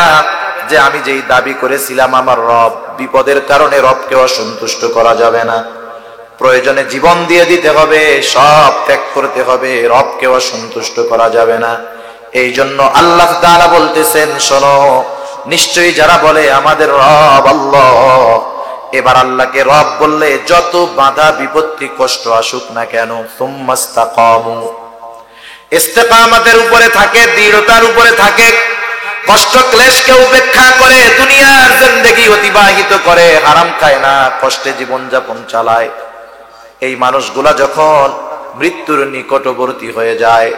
যে আমি যেই দাবি করেছিলাম আমার রব, বিপদের কারণে রবকে অসন্তুষ্ট করা যাবে না। প্রয়োজনে জীবন দিয়ে দিতে হবে, সব ত্যাগ করতে হবে, রবকে অসন্তুষ্ট করা যাবে না। এই জন্য আল্লাহ তাআলা বলতেছেন, শোনো, নিশ্চয়ই যারা বলে আমাদের রব আল্লাহ, এবার আল্লাহকে রব বললে যত বাধা বিপত্তি কষ্ট আসুক না কেন, সুম্মাস্তাকামু, ইস্তেকামতের উপরে থাকে, দৃঢ়তার উপরে থাকে, কষ্ট ক্লেশকে উপেক্ষা করে দুনিয়ার জিন্দেগি অতিবাহিত করে, হারাম খায় না, কষ্টে জীবন যাপন চালায়। এই মানুষগুলা যখন মৃত্যুর নিকটবর্তী হয়ে যায়,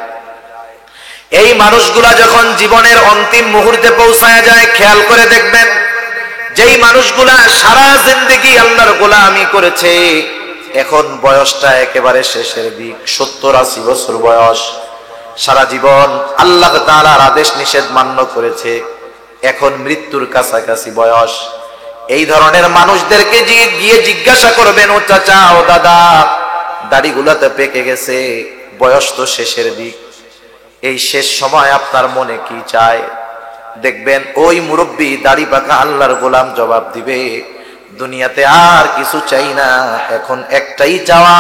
এই মানুষগুলা যখন জীবনের অন্তিম মুহূর্তে পৌঁছায় যায়, খেয়াল করে দেখবেন, যেই মানুষগুলা সারা জিন্দেগি আল্লাহর গোলামি করেছে, এখন বয়সটা একেবারে শেষের দিক, 70-80 বছর বয়স, সারা জীবন আল্লাহ তাআলার আদেশ নিষেধ মান্য করেছে, এখন মৃত্যুর কাছাকাছি বয়স। এই ধরনের মানুষদেরকে গিয়ে জিজ্ঞাসা করবেন, ও চাচা, ও দাদা, দাড়িগুলাতে পেকে গেছে, বয়স তো শেষের দিক, এই শেষ সময় আপনার মনে কি চায়? দেখবেন ওই মুরব্বী দাড়ি পাকা আল্লাহর গোলাম জবাব দিবে, দুনিয়াতে আর কিছু চাই না, এখন একটাই চাওয়া,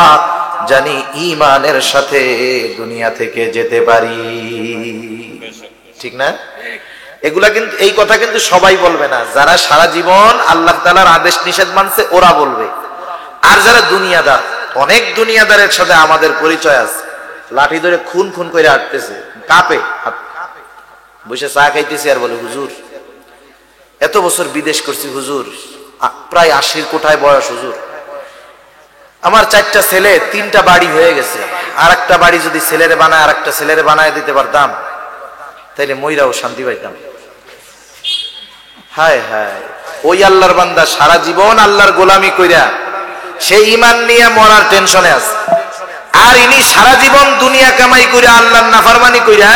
জানি ঈমানের সাথে দুনিয়া থেকে যেতে পারি। ঠিক না? এগুলা কিন্তু, এই কথা কিন্তু সবাই বলবে না। যারা সারা জীবন আল্লাহ তাআলার আদেশ নিষেধ মানছে ওরা বলবে। আর যারা দুনিয়াদার, অনেক দুনিয়াদারের সাথে আমাদের পরিচয় আছে, লাঠি ধরে খুন খুন করে হাঁটতেছে, কাঁপে, বসে চা খাইতেছি আর বলে, হুজুর এত বছর বিদেশ করছি হুজুর, প্রায় 80 কোঠায় বয়স হুজুর, আমার 4টা ছেলে, 3টা বাড়ি হয়ে গেছে, আর একটা বাড়ি যদি ছেলেরে বানায়, আর একটা ছেলেরে বানায় দিতে পারতাম, তাইলে মইরাও শান্তি পাইতাম। হায় হায়, ওই আল্লাহর বান্দা সারা জীবন আল্লাহর গোলামি কইরা সে ঈমান নিয়ে মরার টেনশনে আছে, আর ইনি সারা জীবন দুনিয়া কামাই কইরা আল্লাহর নাফরমানি কইরা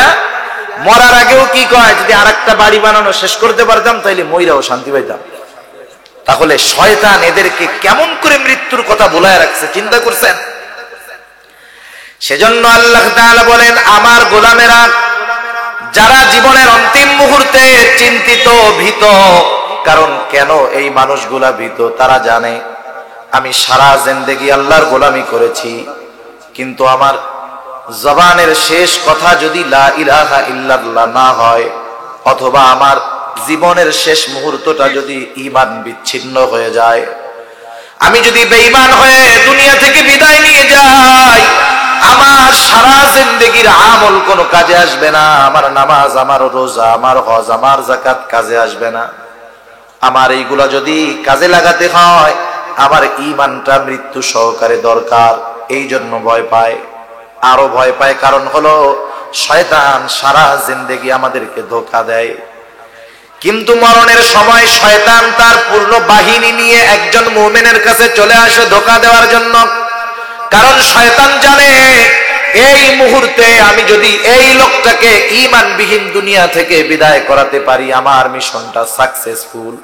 মরার আগেও কি কয়, যদি আরেকটা বাড়ি বানানো শেষ করতে পারতাম তাইলে মইরাও শান্তি পাইতাম। তাহলে শয়তান এদেরকে কেমন করে মৃত্যুর কথা বলায় রাখছে, চিন্তা করছেন? সেজন্য আল্লাহ তাআলা বলেন, আমার গোলামেরা যারা জীবনের অন্তিম মুহূর্তে চিন্তিত, ভীত, কারণ কেন এই মানুষগুলা ভীত? তারা জানে আমি সারা জিন্দেগি আল্লাহর গোলামি করেছি, কিন্তু আমার জবানের শেষ কথা যদি লা ইলাহা ইল্লাল্লাহ না হয়, অথবা আমার জীবনের শেষ মুহূর্তটা যদি ঈমান বিচ্ছিন্ন হয়ে যায়, আমি যদি বেঈমান হয়ে দুনিয়া থেকে বিদায় নিয়ে যাই, আমার সারা জিন্দেগির আমল কোনো কাজে আসবে না। আমার নামাজ, আমার রোজা, আমার হজ, আমার যাকাত কাজে আসবে না। আমার এইগুলা যদি কাজে লাগাতে হয়, আমার ঈমানটা মৃত্যু সহকারে দরকার। এই জন্য ভয় পায়, আরো ভয় পায়, কারণ হলো শয়তান সারা জিন্দেগি আমাদেরকে ধোঁকা দেয়, কিন্তু মরণের সময় শয়তান তার পূর্ণ বাহিনী নিয়ে একজন মুমিনের কাছে চলে আসে ধোঁকা দেওয়ার জন্য। কারণ শয়তান জানে এই মুহূর্তে আমি যদি এই লোকটাকে ঈমানবিহীন দুনিয়া থেকে বিদায় করাতে পারি, আমার মিশনটা সাকসেসফুল।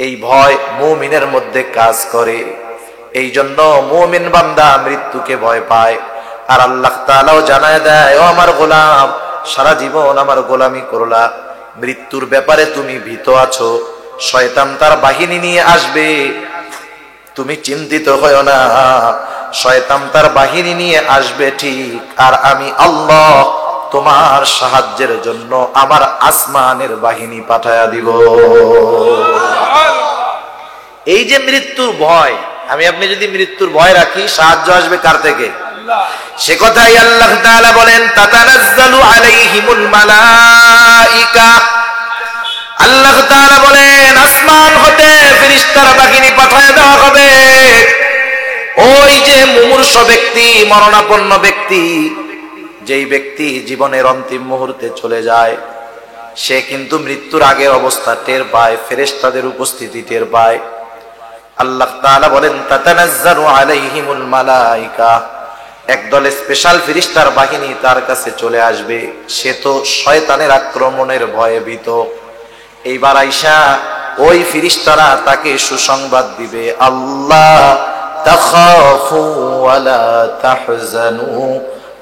এই ভয় মুমিনের মধ্যে কাজ করে, এই জন্য মুমিন বান্দা মৃত্যুকে ভয় পায়। আর আল্লাহ তাআলাও জানায় দেয়, ও আমার গোলাম, সারা জীবন আমার গোলামি করলা, মৃত্যুর ব্যাপারে তুমি ভীত আছো, শয়তান তার বাহিনী নিয়ে আসবে, তুমি চিন্তিত হয়ো না, শয়তান তার বাহিনী নিয়ে আসবে ঠিক, আর আমি আল্লাহ তোমার সাহায্যের জন্য আমার আসমানের বাহিনী পাঠায়া দিব। এই যে মৃত্যুর ভয়, আমি আপনি যদি মৃত্যুর ভয় রাখি, সাহায্য আসবে কার থেকে? সে কথাই আল্লাহ তাআলা বলেন, তাতানাজ্জালু আলাইহিমুল মালাইকা, আল্লাহ তাআলা বলেন আসমান হতে ফেরেশতার বাহিনী পাঠায় দেওয়া হবে। ওই যে মুমূর্ষ ব্যক্তি, মরণাপন্ন ব্যক্তি, যেই ব্যক্তি জীবনের অন্তিম মুহূর্তে চলে যায়, সে কিন্তু মৃত্যুর আগের অবস্থা টের পায়, ফেরেশতাদের উপস্থিতি টের পায়। আল্লাহ তাআলা বলেন, তাতানাজ্জালু আলাইহিমুল মালাইকা, একদল স্পেশাল ফেরেশতার বাহিনী তার কাছে চলে আসবে। সে তো শয়তানের আক্রমণের ভয়ে ভীত। এইবার আইসা ওই ফেরেশতারা তাকে সুসংবাদ দিবে, আল্লাহ তাখাফু ওয়ালা তাহজানু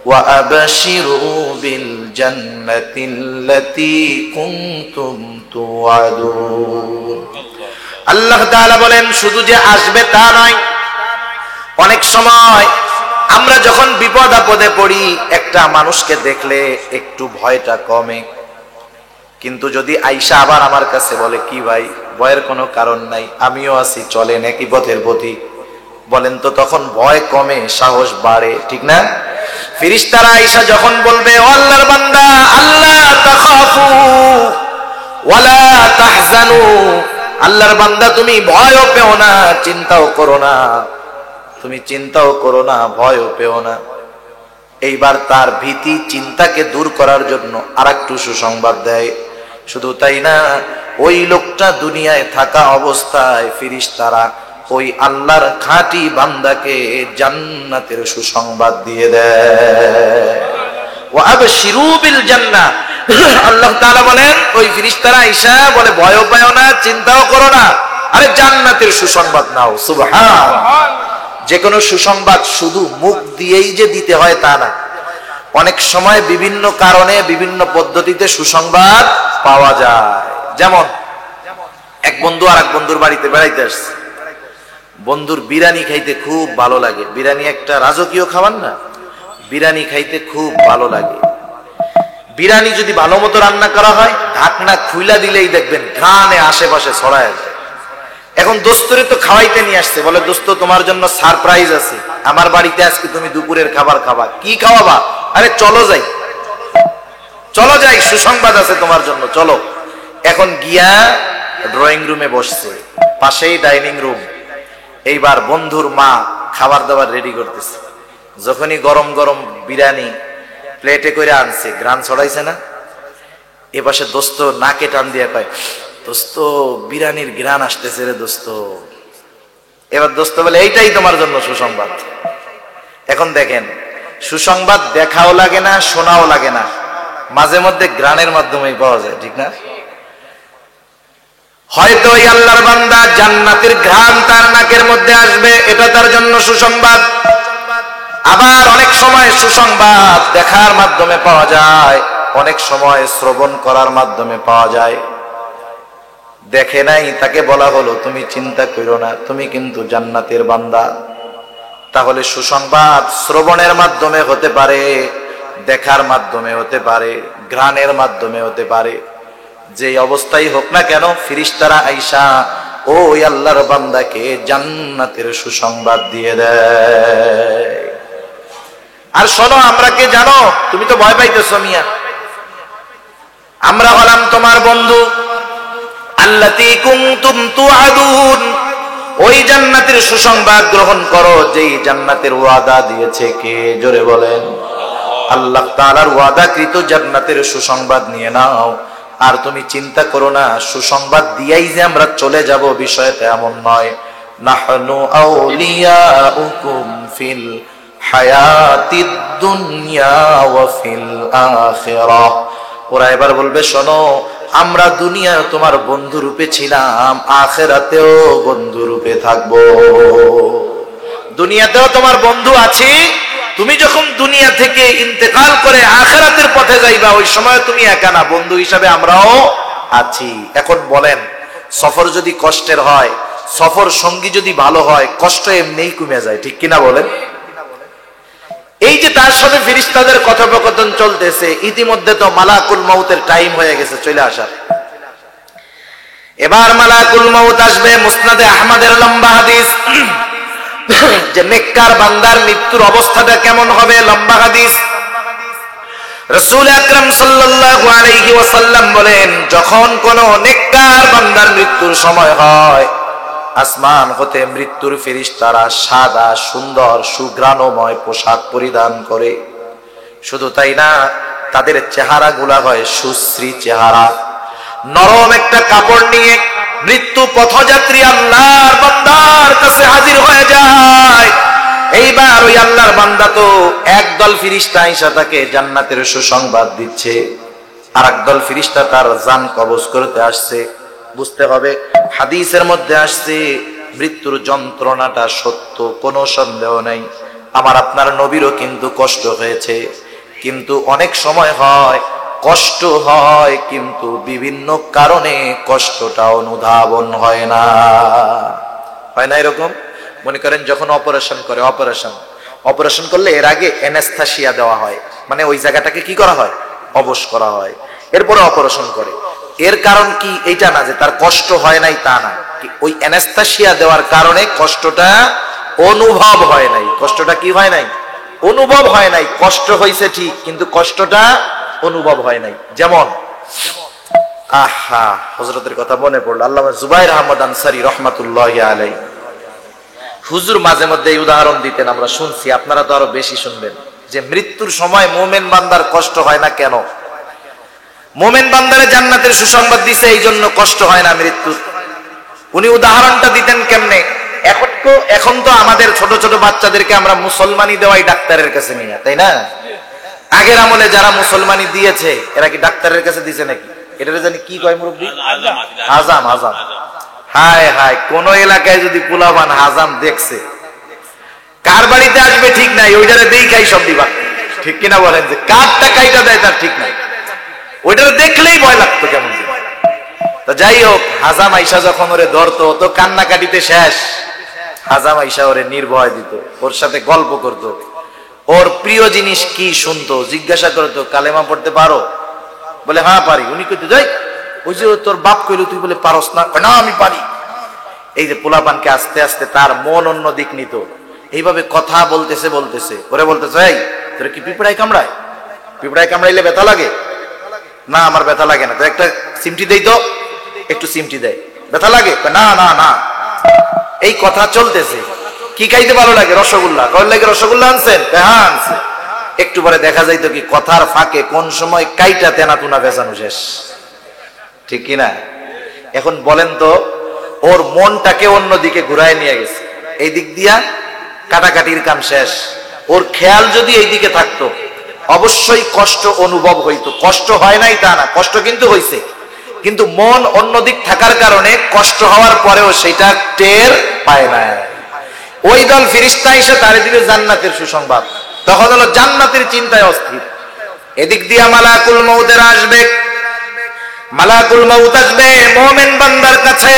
ওয়া আবশিরু বিল জান্নাতিল্লাতী কুনতুম তুআদুন। আল্লাহ তাআলা বলেন, শুধু যে আসবে তা নয়, অনেক সময় আমরা যখন বিপদ আপদে পড়ি, একটা মানুষকে দেখলে একটু ভয়টা কমে, কিন্তু যদি আইসা আবার আমার কাছে বলে, কি ভাই ভয়ের কোনো কারণ নাই, আমিও আছি, চলেন একই পথের পথি, বলেন তো তখন ভয় কমে, সাহস বাড়ে, ঠিক না? ফেরেশতারা আইসা যখন বলবে, ও আল্লাহর বান্দা, আল্লাহ তাখাফু ওয়ালা তাহজানু, আল্লাহর বান্দা তুমি ভয়ও পেও না, চিন্তাও করো না, তুমি চিন্তাও করো না, ভয়ও পেও না। এইবার তার ভীতি চিন্তাকে দূর করার জন্য আরেকটু সুসংবাদ দেয়। শুধু তাই না, ওই লোকটা দুনিয়ায় থাকা অবস্থায় ফেরেশতারা ওই আল্লাহর খাঁটি বান্দাকে জান্নাতের সুসংবাদ দিয়ে দেয়। ওয়া আবশিরু বিল জান্নাহ, আল্লাহ তাআলা বলেন ওই ফেরেশতারা আয়েশা বলে ভয় পাও না, চিন্তাও করো না, আরে জান্নাতের সুসংবাদ নাও। সুবহান। যে কোনো সুসংবাদ শুধু মুখ দিয়েই যে দিতে হয় তা না, অনেক সময় বিভিন্ন কারণে বিভিন্ন পদ্ধতিতে সুসংবাদ পাওয়া যায়। যেমন এক বন্ধু আর এক বন্ধুর বাড়িতে বেড়াইতে আসছে, বন্ধুর বিরিয়ানি খাইতে খুব ভালো লাগে। বিরিয়ানি একটা রাজকীয় খাবার না, বিরিয়ানি খাইতে খুব ভালো লাগে। বিরিয়ানি যদি ভালো মতো রান্না করা হয়, ঢাকনা খুইলা দিলেই দেখবেন ঘ্রাণে আশেপাশে ছড়ায় যায়। এখন দোস্তরে তো খাওয়াইতে নিয়ে আসছে, বলে দোস্ত তোমার জন্য সারপ্রাইজ আছে, আমার বাড়িতে আজকে তুমি দুপুরের খাবার খাবা। কি খাওয়াবা? আরে চলো যাই, চলো যাই, সুসংবাদ আছে তোমার জন্য, চলো। এখন গিয়া ড্রয়িং রুমে বসছে, পাশেই ডাইনিং রুম। এইবার বন্ধুর মা খাবার দাবার রেডি করতেছে। যখনই গরম গরম বিরিয়ানি প্লেটে করে আনছে, গ্রান ছড়াইছে না, এ পাশে দোস্ত নাকে টান দিয়ে কয়, দোস্ত বিরিয়ানির গ্রান আসতেছে রে দোস্ত। এবার দোস্ত বলে এইটাই তোমার জন্য সুসংবাদ। এখন দেখেন, সুসংবাদ দেখাও লাগে না, শোনাও লাগে না, মাঝে মধ্যে গ্রানের মাধ্যমেই পাওয়া যায়, ঠিক না? হয়তো ওই আল্লাহর বান্দা জান্নাতের ঘ্রাণ তার নাকের মধ্যে আসবে, এটা তার জন্য সুসংবাদ। আবার অনেক সময় সুসংবাদ দেখার মাধ্যমে পাওয়া যায়, অনেক সময় শ্রবণ করার মাধ্যমে পাওয়া যায়। দেখে নাই, তাকে বলা হলো তুমি চিন্তা করো না, তুমি কিন্তু জান্নাতের বান্দা। তাহলে সুসংবাদ শ্রবণের মাধ্যমে হতে পারে, দেখার মাধ্যমে হতে পারে, ঘ্রাণের মাধ্যমে হতে পারে। যে অবস্থাই হোক না কেন, ফেরেশতারা আয়েশা ওই আল্লাহর বান্দাকে জান্নাতের সুসংবাদ দিয়ে দেয়। আর শোনো, আমরা কে জানো? তুমি তো ভয় পাইতেছো মিয়া। আমরা হলাম তোমার বন্ধু, আল্লাতী কুনতুম তুআদুন। ওই জান্নাতের সুসংবাদ গ্রহণ করো, যেই জান্নাতের ওয়াদা দিয়েছে কে? জোরে বলেন। আল্লাহ তাআলার ওয়াদাকৃত জান্নাতের সুসংবাদ নিয়ে নাও। আর তুমি চিন্তা করো না, সুসংবাদ দিয়েই যে আমরা চলে যাব, বিষয়টা এমন নয়। নাহনু আউলিয়াউকুম ফিল হায়াতিদ দুনিয়া ওয়া ফিল আখিরাহ। ওরা এবার বলবে, শোনো, আমরা দুনিয়া তোমার বন্ধু রূপে ছিলাম, আখিরাতেও বন্ধু রূপে থাকবো। দুনিয়াতেও তোমার বন্ধু আছি, তুমি যখন দুনিয়া থেকে ইন্তেকাল করে আখিরাতের পথে যাইবা, ওই সময় তুমি একা না, বন্ধু হিসাবে আমরাও আছি। এখন বলেন, সফর যদি কষ্টের হয়, সফর সঙ্গী যদি ভালো হয়, কষ্ট এমনিই কমে যায়, ঠিক কিনা বলেন? এই যে তার সাথে ফেরেশতাদের কথোপকথন চলতেছে, ইতিমধ্যে তো মালাকুল মউতের টাইম হয়ে গেছে চলে আসার। এবার মালাকুল মউত আসবে। মুসনাদে আহমদের লম্বা হাদিস, যে নেককার বান্দার মৃত্যুর অবস্থাটা কেমন হবে, লম্বা হাদিস। রাসূল আকরাম সাল্লাল্লাহু আলাইহি ওয়াসাল্লাম বলেন, যখন কোন নেককার বান্দার মৃত্যুর সময় হয়, আসমান হতে মৃত্যুর ফেরেশতারা সাদা সুন্দর সুঘ্রাণময় পোশাক পরিধান করে। শুধু তাই না, তাদের চেহারা গুলা হয় সুশ্রী চেহারা। নরম একটা কাপড় নিয়ে মৃত্যু পথযাত্রী আল্লাহর বান্দার কাছে হাজির হয়ে যায়। এইবার ওই আল্লাহর বান্দা তো একদল ফেরেশতা আয়েশা তাকে জান্নাতের সুসংবাদ দিচ্ছে, আর একদল ফেরেশতা তার জান কবজ করতে আসছে। বুঝতে হবে, হাদিসের মধ্যে আসছে মৃত্যুর যন্ত্রণাটা সত্য, কোনো সন্দেহ নাই। আমার আপনার নবীরও কিন্তু কষ্ট হয়েছে, কিন্তু অনেক সময় হয় কষ্ট হয়, কিন্তু বিভিন্ন কারণে কষ্টটা অনুধাবন হয় না। হয় না এরকম? মনে করেন যখন অপারেশন করে, অপারেশন করলে এর আগে অ্যানেস্থেসিয়া দেওয়া হয়, মানে ওই জায়গাটাকে কি করা হয়, অবশ করা হয়, এরপরে অপারেশন করে। এর কারণ কি এইটা না যে তার কষ্ট হয় নাই, তা না, ওই অ্যানেস্থেসিয়া দেওয়ার কারণে কষ্টটা অনুভব হয় নাই। কষ্টটা কি হয় নাই? অনুভব হয় নাই। কষ্ট হয়েছে ঠিক, কিন্তু কষ্টটা অনুভব হয় নাই। যেমন হযরতের কথা মনে পড়লো, আল্লামা জুবাইর আহমদ আনসারী রাহমাতুল্লাহি আলাইহি হুজুর মাঝে মধ্যে এই উদাহরণ দিতেন, আমরা শুনছি, আপনারা তো আরো বেশি শুনবেন, যে মৃত্যুর সময় মুমিন বান্দার কষ্ট হয় না কেন? মুমিন বান্দারে জান্নাতের সুসংবাদ দিছে, এই জন্য কষ্ট হয় না মৃত্যুর। উনি উদাহরণটা দিতেন কেমনে? এখন তো আমাদের ছোট ছোট বাচ্চাদেরকে আমরা মুসলমানি দেওয়াই ডাক্তারের কাছে নিয়ে, তাই না? আগের আমলে যারা মুসলমানি দিয়েছে এরা কি ডাক্তারের কাছে দিয়েছে নাকি? এটা জানি কি কয় মুরব্বী, হাজাম। হায় হায়, কোন এলাকায় যদি পোলাপান হাজাম দেখছে, কার বাড়িতে আসবে ঠিক নাই, ওইটারে দেখাই সব দিবা, ঠিক কিনা বলেন? যে কার টাকাইটা দেয় তার ঠিক নাই, ওইটারে দেখলেই ভয় লাগতো কেমন। তো যাই হোক, হাজাম আইসা যখন ওরে ধরতো তো কান্নাকাটিতে শেষ। হাজাম আইসা ওরে নির্ভয় দিত, ওর সাথে গল্প করতো, ওর প্রিয় জিনিস কি শুনতো, জিজ্ঞাসা করতো কালেমা পড়তে পারো? বলে হ্যাঁ পারি। উনি কইতে যাই, ওই যে তোর বাপ কইলো তুই বলে পারস না? না আমি পারি। এই যে পোলাপানকে আস্তে আস্তে তার মন অন্য দিক নিত, এইভাবে কথা বলতেছে ওরে বলতেছে, এই তোর কি পিঁপড়ায় কামড়ায়? পিঁপড়ায় কামড়াইলে ব্যথা লাগে? না আমার ব্যথা লাগে না। তো একটা সিমটি দেই তো, একটু সিমটি দেয়, ব্যথা লাগে? না না না। এই কথা চলতেছে। কি খাইতে ভালো লাগে? রসগোল্লা। কয় লাগে রসগোল্লা আনছেন? হ্যাঁ আনছে। একটু পরে দেখা যাইতো কি কথার ফাঁকে কোন সময় কাইটা তেনা তুনা বেচানো শেষ, ঠিক কিনা? এখন বলেন তো, ওর মনটাকে অন্যদিকে ঘুরায় নিয়ে গেছে, এই দিক দিয়া কাটাকাটির কাম শেষ। ওর খেয়াল যদি এই দিকে থাকতো অবশ্যই কষ্ট অনুভব হইতো। কষ্ট হয় নাই তা না, কষ্ট কিন্তু হইছে, কিন্তু মন অন্যদিক থাকার কারণে কষ্ট হওয়ার পরেও সেটা টের পায় না। ওই দল ফেরেশতা এসে তার দিকে জান্নাতের সুসংবাদ, তখন হলো জান্নাতের চিন্তায় অস্থির। এদিক দিয়া মালাকুল মউতের আসবে, মালাকুল মউত আসবে মুমিন বান্দার কাছে।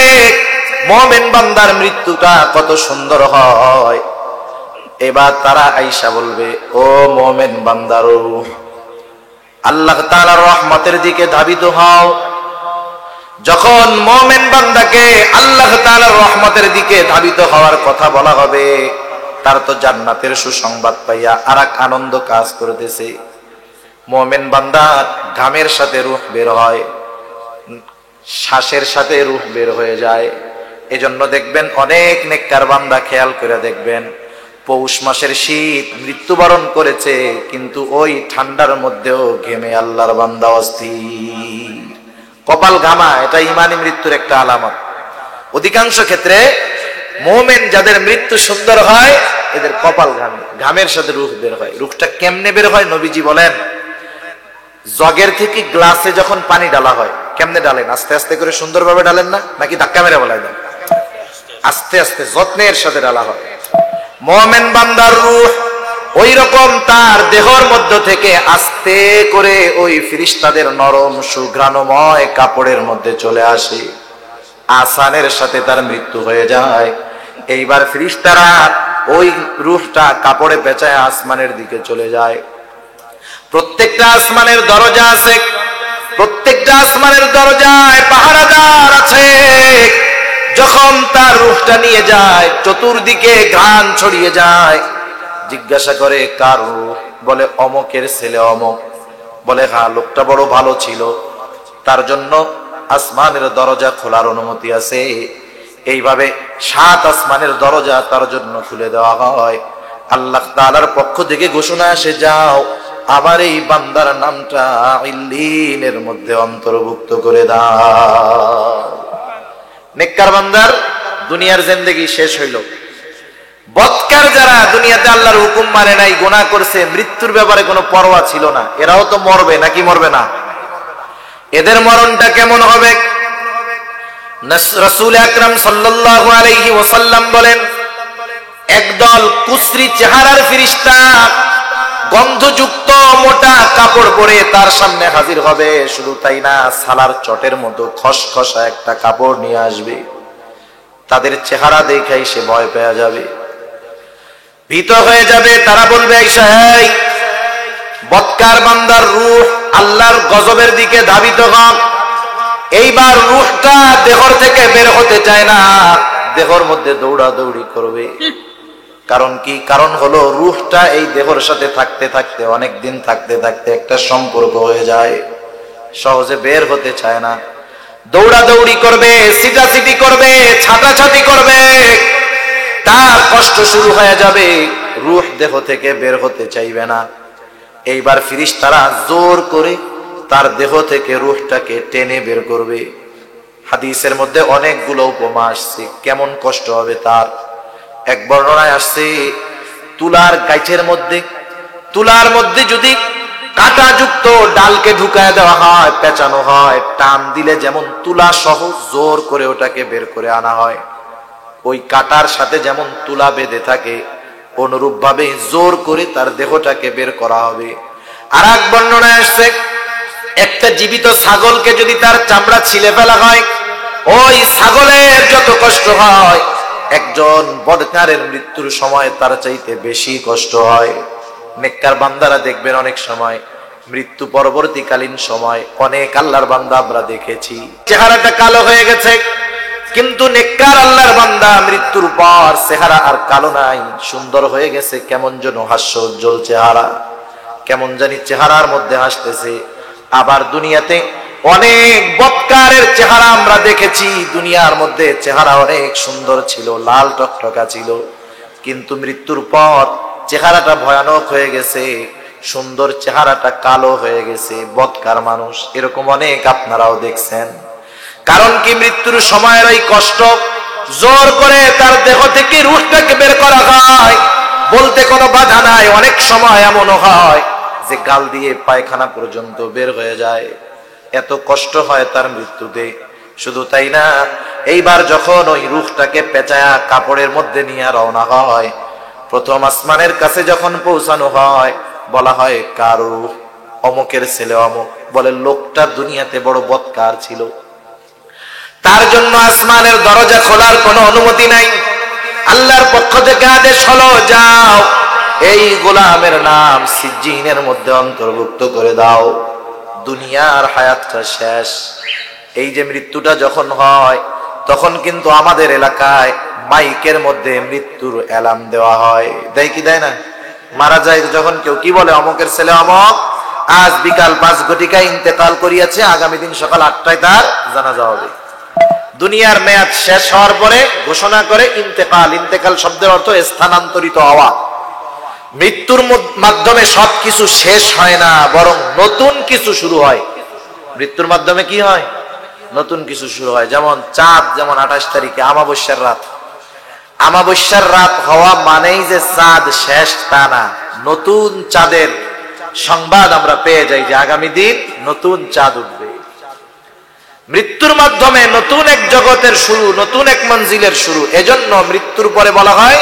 মুমিন বান্দার মৃত্যুটা কত সুন্দর হয়। এবার তারা আয়েশা বলবে, ও মুমিন বান্দার রূহ, আল্লাহ তাআলার রহমতের দিকে ধাবিত হও। যখন মুমিন বান্দাকে আল্লাহ তাআলার রহমতের দিকে ধাবিত হওয়ার কথা বলা হবে, তার তো জান্নাতের সুসংবাদ পাইয়া আরেক আনন্দ কাজ করতেছে। মুমিন বান্দা ঘামের সাথে রূহ বের হয়, শ্বাসের সাথে রূহ বের হয়ে যায়। এজন্য দেখবেন অনেক নেককার বান্দা, খেয়াল করে দেখবেন, পৌষ মাসের শীত মৃত্যুবরণ করেছে, কিন্তু ওই ঠান্ডার মধ্যেও ঘেমে আল্লাহর বান্দা অস্থির। কপাল ঘামা, এটা ইমানি মৃত্যুর একটা আলামত। অধিকাংশ ক্ষেত্রে মুমিন যাদের মৃত্যু সুন্দর হয়, এদের কপাল ঘামে, ঘামের সাথে রূহ বের হয়। রূহটা কেমনে বের হয়? নবীজি বলেন, জগের থেকে গ্লাসে যখন পানি ডালা হয়, কেমনে ডালেন? আস্তে আস্তে করে সুন্দরভাবে ডালেন না, নাকি ধাক্কা মেরে বলাই দেন? আস্তে আস্তে যত্নের সাথে ডালা হয়। মুমিন বান্দার রূহ ওই রকম তার দেহর মধ্য থেকে আস্তে করে ওই ফেরেশতাদের নরম সুঘ্রাণময় কাপড়ের মধ্যে চলে আসে, আসানের সাথে তার মৃত্যু হয়ে যায়। এইবার ফেরেশতারা ওই রূহটা কাপড়ে পেঁচায় আসমানের দিকে চলে যায়। প্রত্যেকটা আসমানের দরজা আছে, প্রত্যেকটা আসমানের দরজায় পাহারাদার আছে। যখন তার রূহটা নিয়ে যায়, চতুর্দিকে ঘ্রাণ ছড়িয়ে যায়। জিজ্ঞাসা করে কার রূহ? বলে অমকের ছেলে অমক। বলে হ্যাঁ, লোকটা বড় ভালো ছিল, তার জন্য আসমানের দরজা খোলার অনুমতি আছে। এইভাবে 7 আসমানের দরজা তার জন্য খুলে দেওয়া হয়। আল্লাহ তাআলার পক্ষ থেকে ঘোষণা আসে, যাও আমার এই বান্দার নামটা ইল্লিনের মধ্যে অন্তর্ভুক্ত করে দাও। নেককার বান্দার দুনিয়ার জিন্দেগি শেষ হইল। বদকার যারা দুনিয়াতে আল্লাহর হুকুম মানে নাই, গুনাহ করছে, মৃত্যুর ব্যাপারে কোনো পরোয়া ছিল না, এরাও তো মরবে, নাকি মরবে না? এদের মরণটা কেমন হবে? রাসূল আকরাম সাল্লাল্লাহু আলাইহি ওয়াসাল্লাম বলেন, একদল কুশ্রী চেহারার ফেরেশতা গন্ধযুক্ত মোটা কাপড় পরে তার সামনে হাজির হবে। শুধু তাই না, সালার চটের মতো খসখসা একটা কাপড় নিয়ে আসবে। তাদের চেহারা দেখেই সে ভয় পেয়ে যাবে, ভীত হয়ে যাবে। তারা বলবে, আয়েশা, এই বদকার বান্দার রূহ আল্লাহর গজবের দিকে ধাবিত হয়। এইবার রূহটা দেহর থেকে বের হতে চায় না, দেহর মধ্যে দৌড়াদৌড়ি করবে। কারণ কি? কারণ হলো রূহটা এই দেহর সাথে থাকতে থাকতে, অনেক দিন থাকতে থাকতে একটা সম্পর্ক হয়ে যায়, সহজে বের হতে চায় না। দৌড়াদৌড়ি করবে, ছিটাছিটি করবে, ছাটাছাটি করবে, তার কষ্ট শুরু হয়ে যাবে, রূহ দেহ থেকে বের হতে চাইবে না। এইবার ফেরেশতারা জোর করে তার দেহ থেকে রূহটাকে টেনে বের করবে। হাদিসের মধ্যে অনেকগুলো উপমা আসছে কেমন কষ্ট হবে তার। এক বর্ণনায় আসছে তুলার মধ্যে যদি কাঁটাযুক্ত ডালকে ঢুকায় দেওয়া হয়, পেঁচানো হয়, টান দিলে যেমন তুলা সহ জোর করে ওটাকে বের করে আনা হয়, ওই কাঁটার সাথে যেমন তুলা বেঁধে থাকে, অনুরূপ ভাবে জোর করে তার দেহটাকে বের করা হবে। আর এক বর্ণনায় আসছে একটা জীবিত ছাগলকে যদি তার চামড়া ছিলে ফেলা হয়, ওই ছাগলের যত কষ্ট হয় একজন বদকারের মৃত্যুর সময় তার চাইতে বেশি কষ্ট হয়। নেককার বান্দারা দেখবেন অনেক সময় মৃত্যু পরবর্তীকালীন সময় অনেক আল্লাহর বান্দা আমরা দেখেছি চেহারাটা কালো হয়ে গেছে, কিন্তু নেককার আল্লাহর বান্দা মৃত্যুর পর চেহারা আর কালো নাই, সুন্দর হয়ে গেছে, কেমন যেন হাস্যোজ্জ্বল চেহারা, কেমন জানি চেহারার মধ্যে হাসতেছে। আবার দুনিয়াতে অনেক বদকারের চেহারা আমরা দেখেছি, দুনিয়ার মধ্যে চেহারা অনেক সুন্দর ছিল, লাল টকটকা ছিল, কিন্তু মৃত্যুর পর চেহারাটা ভয়ানক হয়ে গেছে, সুন্দর চেহারাটা কালো হয়ে গেছে, বদকার মানুষ এরকম অনেক আপনারাও দেখছেন। কারণ কি? মৃত্যুর সময়ের ওই কষ্ট, জোর করে তার দেহ থেকে রূহটাকে বের করা হয়, বলতে কোনো বাধা নাই। অনেক সময় এমনও হয় যে গাল দিয়ে পায়খানা পর্যন্ত বের হয়ে যায়, এত কষ্ট হয় তার মৃত্যুতে। শুধু তাই না, এইবার যখন ওই রূহটাকে পেঁচায়া কাপড়ের মধ্যে নিয়ে রওনা হয়, প্রথম আসমানের কাছে যখন পৌঁছানো হয়, বলা হয় কার রূহ? অমুকের ছেলে অমুক। বলে লোকটা দুনিয়াতে বড় বদকার ছিল, তার জন্য আসমানের দরজা খোলার কোনো অনুমতি নাই। আল্লাহর পক্ষ থেকে আদেশ হলো, যাও এই গোলামের নাম সিজ্জিনের মধ্যে অন্তর্ভুক্ত করে দাও, দুনিয়ার হায়াতটা শেষ। এই যে মৃত্যুটা যখন হয়, তখন কিন্তু আমাদের এলাকায় মাইকের মধ্যে মৃত্যুর অ্যালার্ম দেওয়া হয়, দেয় কি দেয় না? মারা যায় যখন কেউ, কি বলে? অমুকের ছেলে অমুক আজ বিকাল 5 ঘটিকায় ইন্তেকাল করিয়াছে, আগামী দিন সকাল 8টায় তার জানাজা হবে। দুনিয়ার মেয়াদ শেষ হওয়ার পরে ঘোষণা করে ইন্তেকাল। ইন্তেকাল শব্দের অর্থ স্থানান্তরিত হওয়া। মৃত্যুর মাধ্যমে সবকিছু শেষ হয় না, বরং নতুন কিছু শুরু হয়। মৃত্যুর মাধ্যমে কি হয়? নতুন কিছু শুরু হয়। যেমন চাঁদ, যেমন 28 তারিখে আমাবস্যার রাত, আমাবস্যার রাত হওয়া মানেই যে চাঁদ শেষ তা না, নতুন চাঁদের সংবাদ আমরা পেয়ে যাই যে আগামী দিন নতুন চাঁদ উঠবে। মৃত্যুর মাধ্যমে নতুন এক জগতের শুরু, নতুন এক মঞ্জিলের শুরু। এজন্য মৃত্যুর পরে বলা হয়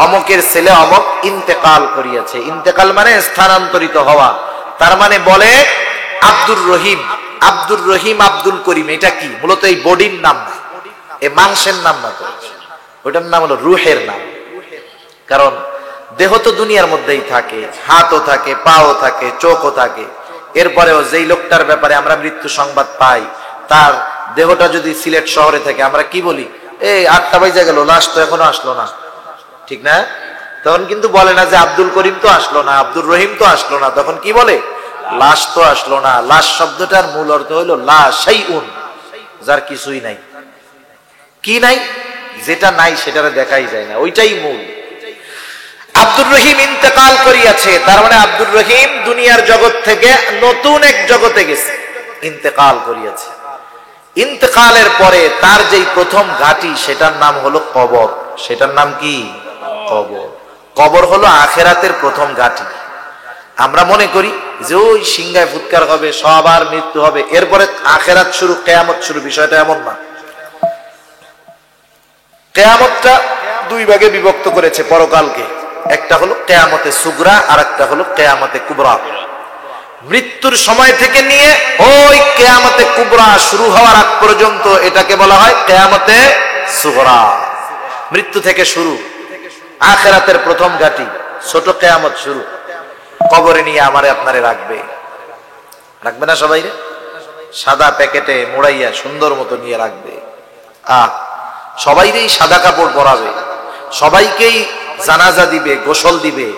অমুকের ছেলে অমুক ইন্তেকাল করিয়াছে। ইন্তেকাল মানে স্থানান্তরিত হওয়া। তার মানে বলে আব্দুর রহিম, আব্দুর রহিম, আব্দুল করিম, এটা কি? মূলত এই বডির নাম না, এই মাংসের নাম না, ওটার নাম হলো রুহের নাম। কারণ দেহ তো দুনিয়ার মধ্যেই থাকে, হাতও থাকে, পাও থাকে, চোখও থাকে। এরপরেও যেই লোকটার ব্যাপারে আমরা মৃত্যু সংবাদ পাই, তার দেহটা যদি সিলেট শহরে থাকে, আমরা কি বলি? এই 8টা বাজে গেল, লাশ তো এখনো আসলো না, ঠিক না? তখন কিন্তু বলে না যে আব্দুল করিম তো আসলো না, আব্দুর রহিম তো আসলো না, তখন কি বলে? লাশ তো আসলো না। লাশ শব্দটার মূল অর্থ হলো লা শাইউন, যার কিছুই নাই। কি নাই? যেটা নাই সেটারে দেখাই যায় না, ওইটাই মূল। আব্দুর রহিম ইন্তেকাল করিয়াছে, তার মানে আব্দুর রহিম দুনিয়ার জগৎ থেকে নতুন এক জগতে গেছে, ইন্তেকাল করিয়াছে। ইন্তেকালের পরে তার যেই প্রথম ঘাঁটি, সেটার নাম হলো কবর। সেটার নাম কি? কবর। কবর হলো আখেরাতের প্রথম ঘাঁটি। আমরা মনে করি যে ওই সিংহায় ফুৎকার হবে, সবার মৃত্যু হবে, এরপরে আখেরাত শুরু, কিয়ামত শুরু। বিষয়টা এমন না। কিয়ামতটা 2 ভাগে বিভক্ত করেছে পরকালকে। একটা হলো কিয়ামতে সুগরা, আর একটা হলো কিয়ামতে কুবরা। মৃত্যুর সময় থেকে নিয়ে ওই কিয়ামতে কুবরা শুরু হওয়ার আগ পর্যন্ত এটাকে বলা হয় কিয়ামতে সুগরা। মৃত্যু থেকে শুরু, আখিরাতের প্রথম ঘাঁটি, ছোট কিয়ামত শুরু। কবরে নিয়ে আমারে আপনারে রাখবে, রাখবে না সবাই? সাদা প্যাকেটে মোড়াইয়া সুন্দর মতো নিয়ে রাখবে। সবাইকেই সাদা কাপড় পরাবে, সবাইকেই জানাজা দিবে, গোসল দিবে,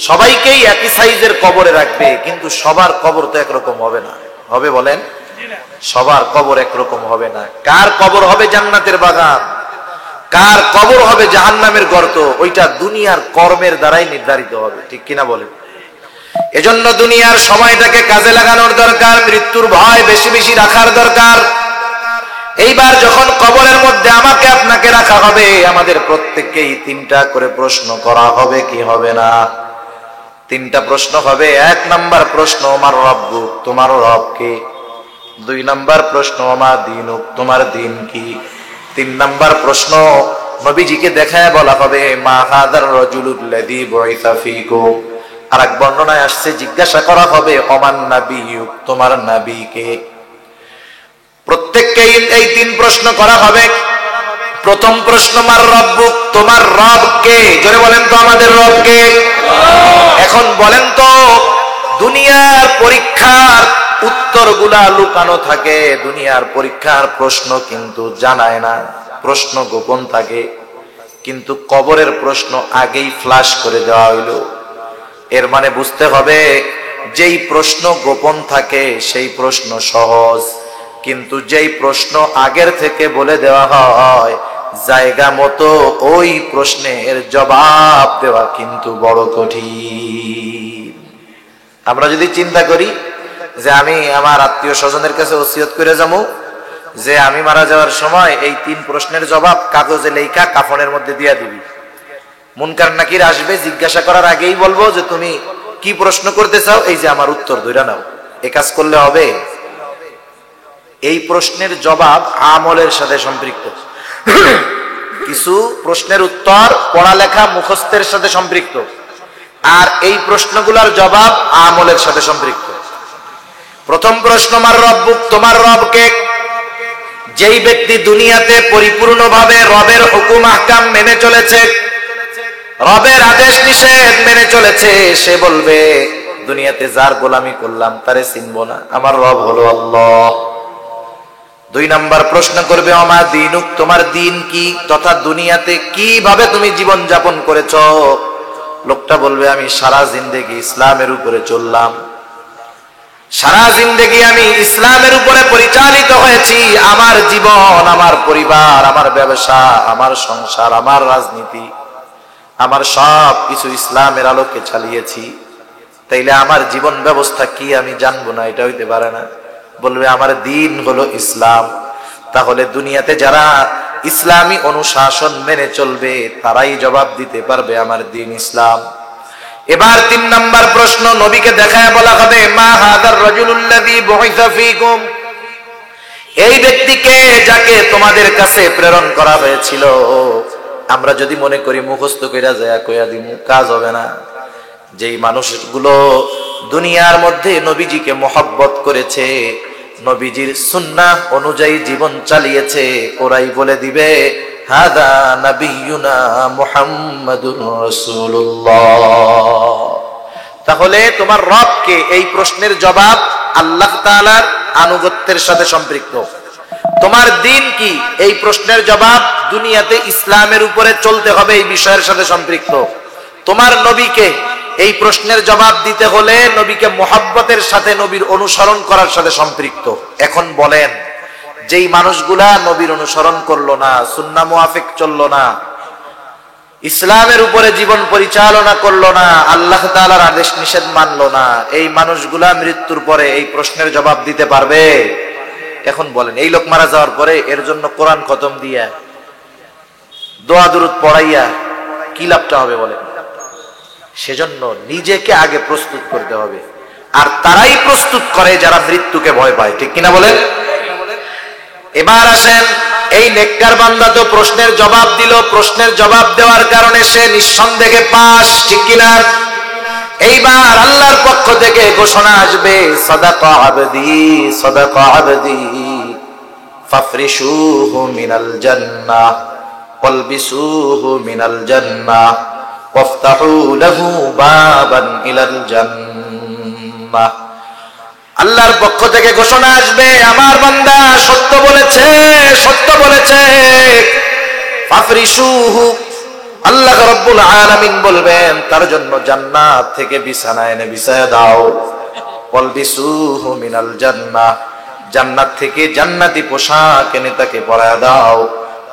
সবাইকেই একই সাইজের কবরে রাখবে। কিন্তু সবার কবর তো একরকম হবে না, হবে বলেন? সবার কবর একরকম হবে না। কার কবর হবে জান্নাতের বাগান, কার কবর হবে জাহান্নামের গর্ত, ওইটা দুনিয়ার কর্মের দ্বারাই নির্ধারিত হবে, ঠিক কিনা বলেন? এজন্য দুনিয়ার সময়টাকে কাজে লাগানোর দরকার, মৃত্যুর ভয় বেশি বেশি রাখার দরকার। এইবার যখন কবরের মধ্যে আমাকে আপনাকে রাখা হবে, আমাদের প্রত্যেককেই 3টা করে প্রশ্ন করা হবে কি হবে না? 3টা প্রশ্ন হবে। 1 নাম্বার প্রশ্ন, আমার রব্বু, তোমার রব কে? 2 নাম্বার প্রশ্ন, মা দীনুক, তোমার দিন কি? 3 নাম্বার প্রশ্ন, নবীজিকে দেখায় বলা হবে, মা হাদার রাজুলুল্লাযী বুইসা ফীকুম। আর এক বর্ণনায় আসছে জিজ্ঞাসা করা হবে, ওমান নাবিয়ুক, তোমার নবী কে? প্রত্যেককেই এই 3 প্রশ্ন করা হবে। প্রথম প্রশ্ন, মার রব্বুক, তোমার রব কে? জোরে বলেন তো, আমাদের রব কে? এখন বলেন তো, দুনিয়ার পরীক্ষার উত্তরগুলা লুকানো থাকে, দুনিয়ার পরীক্ষার প্রশ্ন কিন্তু জানায় না, প্রশ্ন গোপন থাকে। কিন্তু কবরের প্রশ্ন আগেই ফ্লাশ করে দেওয়া হইল। এর মানে বুঝতে হবে, যেই প্রশ্ন গোপন থাকে সেই প্রশ্ন সহজ, কিন্তু যেই প্রশ্ন আগের থেকে বলে দেওয়া হয় জায়গা মতো, ওই প্রশ্নের জবাব দেওয়া কিন্তু বড় কঠিন। আমরা যদি চিন্তা করি যে আমি আমার আত্মীয় স্বজনের কাছে ওসিয়ত করে যাবো যে আমি মারা যাওয়ার সময় এই 3 প্রশ্নের জবাব কাগজে লেখা কাফনের মধ্যে দিয়া দিবি, মুনকার নাকির আসবে, জিজ্ঞাসা করার আগেই বলবো যে তুমি কি প্রশ্ন করতে চাও, এই যে আমার উত্তর ধরে নাও, এ কাজ করলে হবে? এই প্রশ্নের জবাব আমলের সাথে সম্পৃক্ত। কিছু প্রশ্নের উত্তর পড়ালেখা মুখস্থের সাথে সম্পৃক্ত, আর এই প্রশ্নগুলোর জবাব আমলের সাথে সম্পৃক্ত। প্রথম প্রশ্ন, মার রব্বুক, তোমার রব কে? যেই ব্যক্তি দুনিয়াতে পরিপূর্ণভাবে রবের হুকুম আহকাম মেনে চলেছে, রবের আদেশ নিষেধ মেনে চলেছে, সে বলবে দুনিয়াতে যার গোলামি করলাম তারে চিনবো না, আমার রব হলো আল্লাহ। 2 নাম্বার প্রশ্ন করবে, আমা দীনুক, তোমার দিন কি, তথা দুনিয়াতে কিভাবে তুমি জীবন যাপন করেছো? লোকটা বলবে আমি সারা জিন্দেগি ইসলামের উপরে চললাম, সারা জিন্দেগি আমি ইসলামের উপরে পরিচালিত হয়েছি, আমার জীবন, আমার পরিবার, আমার ব্যবসা, আমার সংসার, আমার রাজনীতি, আমার সব কিছু ইসলামের আলোকে চালিয়েছি, তাইলে আমার জীবন ব্যবস্থা কি আমি জানবো না? এটা হইতে পারে না। বলবে আমার দিন হলো ইসলাম। তাহলে দুনিয়াতে যারা ইসলামী অনুশাসন মেনে চলবে তারাই জবাব দিতে পারবে আমার দিন ইসলাম। এবার 3 নাম্বার প্রশ্ন, নবীকে দেখায় বলা হবে, মা হাদার রাজুলুল্লাযী বুইসা ফীকুম, এই ব্যক্তিকে যাকে তোমাদের কাছে প্রেরণ করা হয়েছিল। আমরা যদি মনে করি মুখস্থ কইরা যায় কইয়া দিমু, কাজ হবে না। যেই মানুষগুলো দুনিয়ার মধ্যে নবীজিকে মহব্বত করেছে, নবীজির সুন্নাহ অনুযায়ী জীবন চালিয়েছে, ওরাই বলে দিবে হাদা নবিয়ুনা মুহাম্মাদুর রাসূলুল্লাহ। তাহলে তোমার রব কে? এই প্রশ্নের জবাব আল্লাহ তাআলার আনুগত্যের সাথে সম্পৃক্ত। তোমার দিন কি? এই প্রশ্নের জবাব দুনিয়াতে ইসলামের উপরে চলতে হবে, এই বিষয়ের সাথে সম্পৃক্ত। তোমার নবীকে? এই প্রশ্নের জবাব দিতে হলে নবীকে মুহাব্বতের সাথে, নবীর অনুসরণ করার সাথে সম্পৃক্ত। এখন বলেন, যেই মানুষগুলা নবীর অনুসরণ করলো না, সুন্নাহ মুআফিক চললো না, ইসলামের উপরে জীবন পরিচালনা করলো না, আল্লাহ তাআলার আদেশ নিষেধ মানলো না, এই মানুষগুলা মৃত্যুর পরে এই প্রশ্নের জবাব দিতে পারবে? এখন বলেন, এই লোক মারা যাওয়ার পরে এর জন্য কোরআন খতম দিয়া, দোয়া দুরূদ পড়াইয়া কি লাভটা হবে বলেন? সেজন্য নিজেকে আগে প্রস্তুত করতে হবে। আর তারাই প্রস্তুত করে যারা মৃত্যুকে ভয় পায়, ঠিক কিনা বলেন? এবার আসেন, এই নেককার বান্দা তো প্রশ্নের জবাব দিল, প্রশ্নের জবাব দেওয়ার কারণে সে নিঃসন্দেহে পাস, ঠিক কিনা? এইবার আল্লাহর পক্ষ থেকে ঘোষণা আসবে, সাদাকা আবদি, সাদাকা আবদি, ফাফরিশুহু মিনাল জান্নাহ ওয়ালবিসুহু মিনাল জান্নাহ ওয়াফতাহু লাহু বাবান ইলাল জান্নাহ। আল্লাহর পক্ষ থেকে ঘোষণা আসবে, আমার বান্দা সত্য বলেছে, সত্য বলেছে। ফাফরিশুহু, আল্লাহ রাব্বুল আলামিন বলবেন তার জন্য জান্নাত থেকে বিছানা এনে বিছায়া দাও। ওয়ালবিসুহু মিনাল জান্নাহ, জান্নাত থেকে জান্নাতি পোশাক এনে তাকে পরায়া দাও।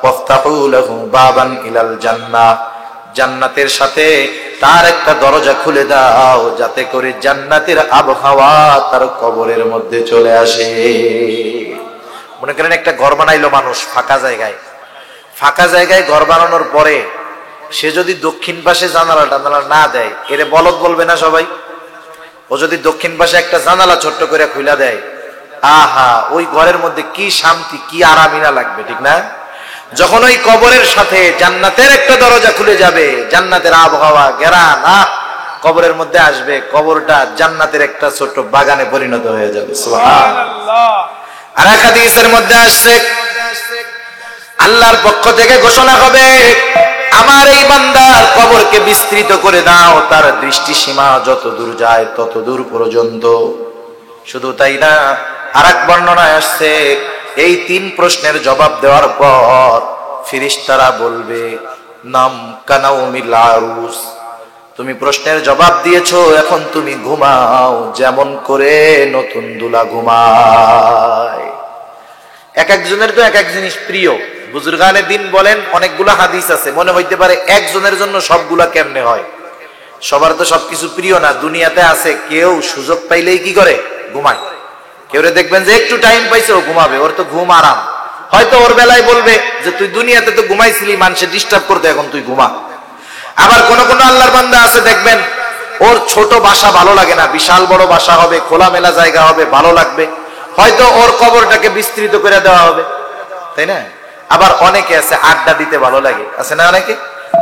ওয়াফতাহু লাহু বাবান ইলাল জান্নাহ, জান্নাতের সাথে তার একটা দরজা খুলে দাও, যাতে করে জান্নাতের আবহাওয়া তার কবরের মধ্যে চলে আসে। মনে করেন একটা ঘর বানাইলো মানুষ ফাঁকা জায়গায় ঘর বানানোর পরে সে যদি দক্ষিণ পাশে জানালা টানালা না দেয়, এরে বলদ বলবে না সবাই? ও যদি দক্ষিণ পাশে একটা জানালা ছোট্ট করে খুলে দেয়, আহা, ওই ঘরের মধ্যে কি শান্তি, কি আরামিনা লাগবে, ঠিক না? যখন ওই কবরের সাথে জান্নাতের একটা দরজা খুলে যাবে, জান্নাতের আবহাওয়া ঘেরান কবরের মধ্যে আসবে, কবরটা জান্নাতের একটা ছোট্ট বাগানে পরিণত হয়ে যাবে। সুবহানাল্লাহ। আর এক হাদিসের মধ্যে আসছে, আল্লাহর পক্ষ থেকে ঘোষণা হবে, আমার এই বান্দার কবরকে বিস্তৃত করে দাও, তার দৃষ্টি সীমা যত দূর যায় তত দূর পর্যন্ত। শুধু তাই না, আরেক বর্ণনায় আসছে, এই 3 প্রশ্নের জবাব দেওয়ার পর ফেরেশতারা বলবে, নাম কানাউমিল আরুস, তুমি প্রশ্নের জবাব দিয়েছো, এখন তুমি ঘুমাও যেমন করে নতুন দুলা ঘুমায়। এক একজনের তো এক এক জিনিস প্রিয়। বুজুর্গানে দিন বলেন, অনেকগুলা হাদিস আছে, মনে হইতে পারে একজনের জন্য সবগুলা কেমনে হয়। সবার তো সবকিছু প্রিয় না। দুনিয়াতে আছে কেউ সুযোগ পাইলেই কি করে, ঘুমায়। কেউ দেখবেন যে একটু টাইম পাইছে ও ঘুমাবে, ওর তো ঘুম আরাম। হয়তো ওর বেলায় বলবে যে তুই দুনিয়াতে তো ঘুমাইছিলি, মানুষে ডিস্টার্ব করতে, এখন তুই ঘুমা। আবার কোন কোন আল্লাহর বান্দা আছে দেখবেন ওর ছোট বাসা ভালো লাগে না, বিশাল বড় বাসা হবে, খোলামেলা জায়গা হবে, ভালো লাগবে, হয়তো ওর কবরটাকে বিস্তৃত করে দেওয়া হবে, তাই না? আবার অনেকে আছে আড্ডা দিতে ভালো লাগে, আছে না? অনেকে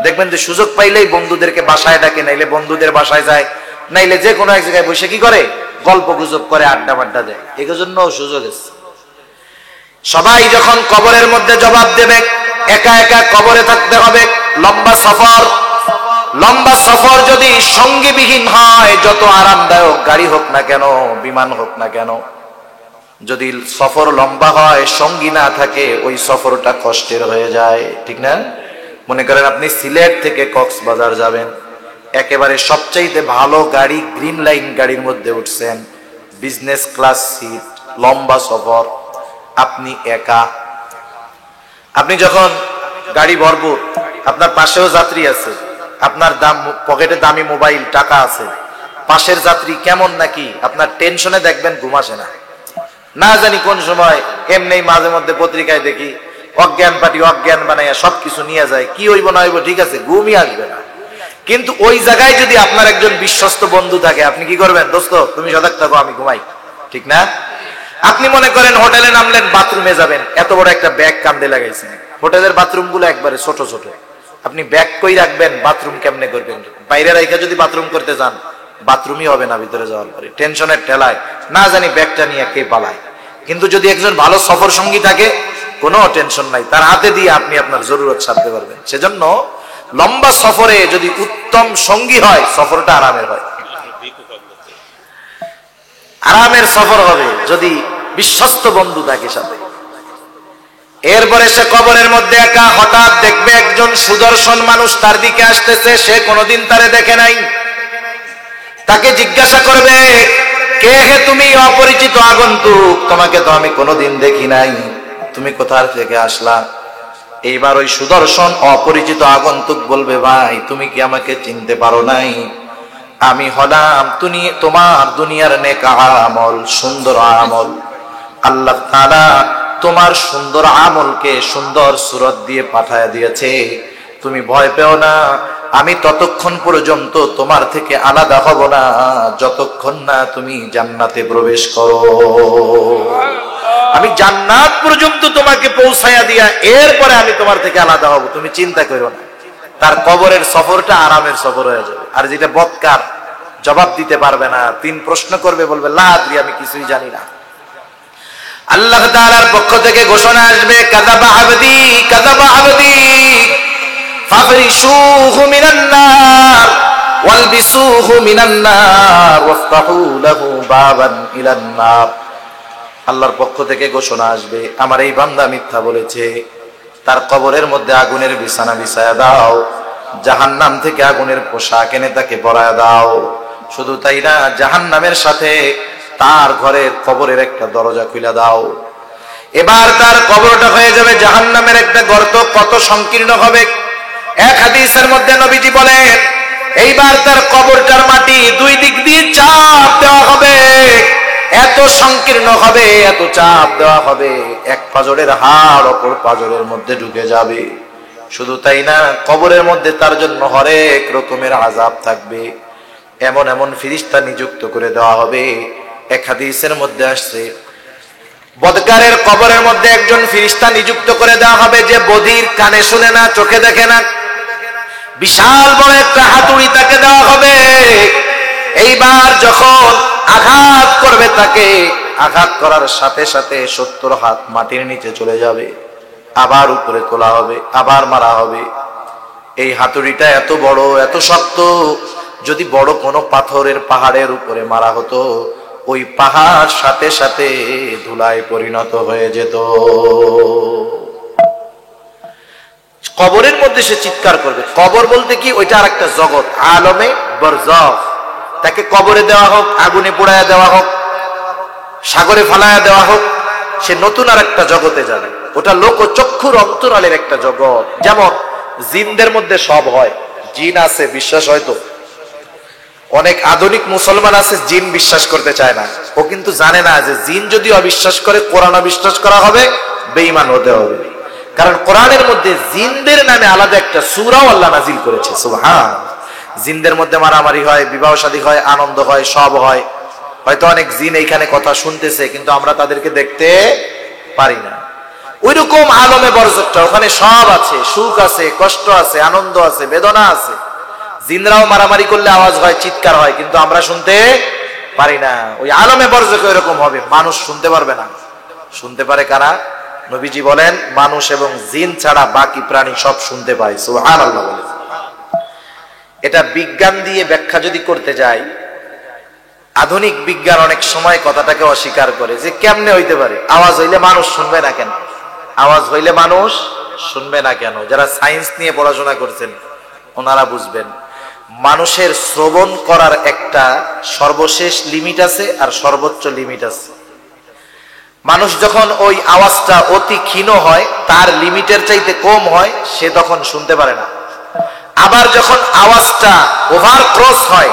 দেখবেন যে সুযোগ পাইলেই বন্ধুদেরকে বাসায় ডাকে, নাইলে বন্ধুদের বাসায় যায়, নাইলে যে কোনো এক জায়গায় বসে কি করে, গল্প গুজব করে, আড্ডা মাড্ডা দেয়। এই জন্য সুযোগ আছে। সবাই যখন কবরের মধ্যে জবাব দেবে, একা একা কবরে থাকতে হবে। লম্বা সফর যদি সঙ্গীবিহীন হয়, যত আরামদায়ক গাড়ি হোক না কেন, বিমান হোক না কেন, যদি সফর লম্বা হয়, সঙ্গী না থাকে, ওই সফরটা কষ্টের হয়ে যায়, ঠিক না? মনে করেন আপনি সিলেট থেকে কক্সবাজার যাবেন, একেবারে সবচাইতে ভালো গাড়ি গ্রিন লাইন গাড়ির মধ্যে উঠছেন, বিজনেস ক্লাস সিট, লম্বা সফর, আপনি একা। আপনি যখন গাড়ি ভরপুর, আপনার পাশেও যাত্রী আছে, আপনার পকেটে দামি মোবাইল, টাকা আছে, পাশের যাত্রী কেমন নাকি আপনার টেনশনে দেখবেন ঘুম আসে না। না জানি কোন সময় এমনি মাঝে মধ্যে পত্রিকায় দেখি অজ্ঞান পার্টি অজ্ঞান বানাইয়া সবকিছু নিয়ে যায়, কি হইব না হইব ঠিক আছে, ঘুমই আসবে না। কিন্তু ওই জায়গায় যদি আপনার একজন বিশ্বস্ত বন্ধু থাকে, আপনি কি করবেন? দোস্ত তুমি সজাগ থাকো, আমি ঘুমাই, ঠিক না? আপনি মনে করেন হোটেলে নামলেন, বাথরুমে যাবেন, এত বড় একটা ব্যাগ কান্দে লাগাইছেন, হোটেলের বাথরুম গুলো একবারে ছোট ছোট, আপনি ব্যাগ কই রাখবেন, বাথরুম কেমনে করবেন? বাইরে রাইখা যদি বাথরুম করতে যান, বাথরুমই হবে না ভিতরে যাওয়ার পরে, টেনশনের ঠেলায় না জানি ব্যাগটা নিয়ে কে পালায়। কিন্তু যদি একজন ভালো সফর সঙ্গী থাকে, কোনো টেনশন নাই, তার হাতে দিয়ে আপনি আপনার জরুরত সারতে পারবেন। সেজন্য লম্বা সফরে যদি উত্তম সঙ্গী হয়, সফরটা আরামের হয়, আরামের সফর হবে যদি বিশ্বস্ত বন্ধু থাকে সাথে। এরপরে সে কবরের মধ্যে একা, হঠাৎ দেখবে একজন সুদর্শন মানুষ তার দিকে আসতেছে, সে কোনোদিন তারে দেখে নাই। তাকে জিজ্ঞাসা করবে, কে হে তুমি? অপরিচিত আগন্তুক, তোমাকে তো আমি কোনোদিন দেখি নাই, তুমি কোথা থেকে আসলা? এইবার ওই সুদর্শন অপরিচিত আগন্তুক বলবে, ভাই তুমি কি আমাকে চিনতে পারো নাই? আমি হলাম তোমার দুনিয়ার নেক আমল, সুন্দর আমল। আল্লাহ তাআলা তোমার সুন্দর আমলকে সুন্দর সুরত দিয়ে পাঠায় দিয়েছে, তুমি ভয় পেও না, আমি ততক্ষণ পর্যন্ত তোমার থেকে আলাদা হব না যতক্ষণ না তুমি জান্নাতে প্রবেশ করো। আমি জান্নাত পর্যন্ত তোমাকে পৌঁছায়া দিয়া এরপরে আমি তোমার থেকে আলাদা হব, তুমি চিন্তা করো না। তার কবরের সফরটা আরামের সফর হয়ে যাবে। আর যেটা বদকার, জবাব দিতে পারবে না, 3 প্রশ্ন করবে, বলবে লা আদরি, আমি কিছুই জানি না। আল্লাহ তাআলার পক্ষ থেকে ঘোষণা আসবে, কাযাবা আবদি কাযাবা আবদি ফাফরিশুহু মিনান নার ওয়ালবিসুহু মিনান নার ওয়াফতাহু লাহু বাবান ইলান নার। আল্লাহর পক্ষ থেকে ঘোষণা আসবে, আমার এই বান্দা মিথ্যা বলেছে, তার কবরের মধ্যে আগুনের বিছানা বিছায়া দাও, জাহান্নাম থেকে আগুনের পোশাক এনে তাকে পরায়া দাও। শুধু তাই না, জাহান্নামের সাথে তার ঘরের কবরের একটা দরজা খুলে দাও। এবার তার কবরটা হয়ে যাবে জাহান্নামের একটা গর্ত। কত সংকীর্ণ হবে! এক হাদিসের মধ্যে নবীজি বলেন, এইবার তার কবরটার মাটি 2 দিক দিয়ে চাপ দেওয়া হবে, এত সংকীর্ণ হবে, এত চাপ দেওয়া হবে, এক পাজরের হাড় অপর পাজরের মধ্যে ঢুকে যাবে। শুধু তাই না, কবরের মধ্যে তার জন্য হরেক রকমের আযাব থাকবে। এমন এমন ফেরেশতা নিযুক্ত করে দেওয়া হবে। এক হাদিসের মধ্যে আসছে, বদকারের কবরের মধ্যে একজন ফেরেশতা নিযুক্ত করে দেওয়া হবে যে বধির, কানে শুনে না, চোখে দেখে না। বিশাল বড় একটা হাতুড়ি তাকে দেওয়া হবে। এইবার যখন আঘাত করবে তাকে, আঘাত করার সাথে সাথে 70 হাত মাটির নিচে চলে যাবে। আবার উপরে তোলা হবে, আবার মারা হবে। এই হাতুড়িটা এত বড়, এত শক্ত, যদি বড় কোনো পাথরের পাহাড়ের উপরে মারা হতো, ওই পাহাড় সাথে সাথে ধুলায় পরিণত হয়ে যেত। কবরের মধ্যে সে চিৎকার করবে। কবর বলতে কি, ওইটা আর একটা জগৎ, আলমে বরজাখ। তাকে কবরে দেওয়া হোক, আগুনে পোড়ায়া দেওয়া হোক, সাগরে ফালায়া দেওয়া হোক, সে নতুন আর একটা জগতে যাবে। ওটা লোক চক্ষুর অন্তরালের একটা জগৎ। যেমন জিনদের মধ্যে সব হয়, জিন আছে, বিশ্বাস হয়তো অনেক আধুনিক মুসলমান আছে জিন বিশ্বাস করতে চায় না। ও কিন্তু জানে না যে জিন যদি অবিশ্বাস করে, কোরআন অবিশ্বাস করা হবে, বেঈমান হতে হবে। কারণ কোরআনের মধ্যে জিনদের নামে আলাদা একটা সূরাও আল্লাহ নাজিল করেছে। সুবহান। জিনদের মধ্যে মারামারি হয়, বিবাহ শাদী হয়, আনন্দ হয়, সব হয়। হয়তো অনেক জিন এইখানে কথা শুনতেছে, কিন্তু আমরা তাদেরকে দেখতে পারি না। ওইরকম আলমে বরজখটা, ওখানে সব আছে, সুখ আছে, কষ্ট আছে, আনন্দ আছে, বেদনা আছে। জিনরাও মারামারি করলে আওয়াজ হয়, চিৎকার হয়, কিন্তু আমরা শুনতে পারি না। ওই আলমে বরজখ এরকম হবে, মানুষ শুনতে পারবে না। শুনতে পারে কারা? নবীজি বলেন, মানুষ এবং জিন ছাড়া বাকি প্রাণী সব শুনতে পায়। সুবহানাল্লাহ বলেন। এটা বিজ্ঞান দিয়ে ব্যাখ্যা যদি করতে যাই, আধুনিক বিজ্ঞান অনেক সময় কথাটাকে অস্বীকার করে যে কেমনে হইতে পারে, আওয়াজ হইলে মানুষ শুনবে না কেন? আওয়াজ হইলে মানুষ শুনবে না কেন? যারা সায়েন্স নিয়ে পড়াশোনা করছেন ওনারা বুঝবেন, মানুষের শ্রবণ করার একটা সর্বশেষ লিমিট আছে আর সর্বোচ্চ লিমিট আছে। মানুষ যখন ওই আওয়াজটা অতি ক্ষীণ হয়, তার লিমিটের চাইতে কম হয়, সে তখন শুনতে পারে না। আবার যখন আওয়াজটা ওভার ক্রস হয়,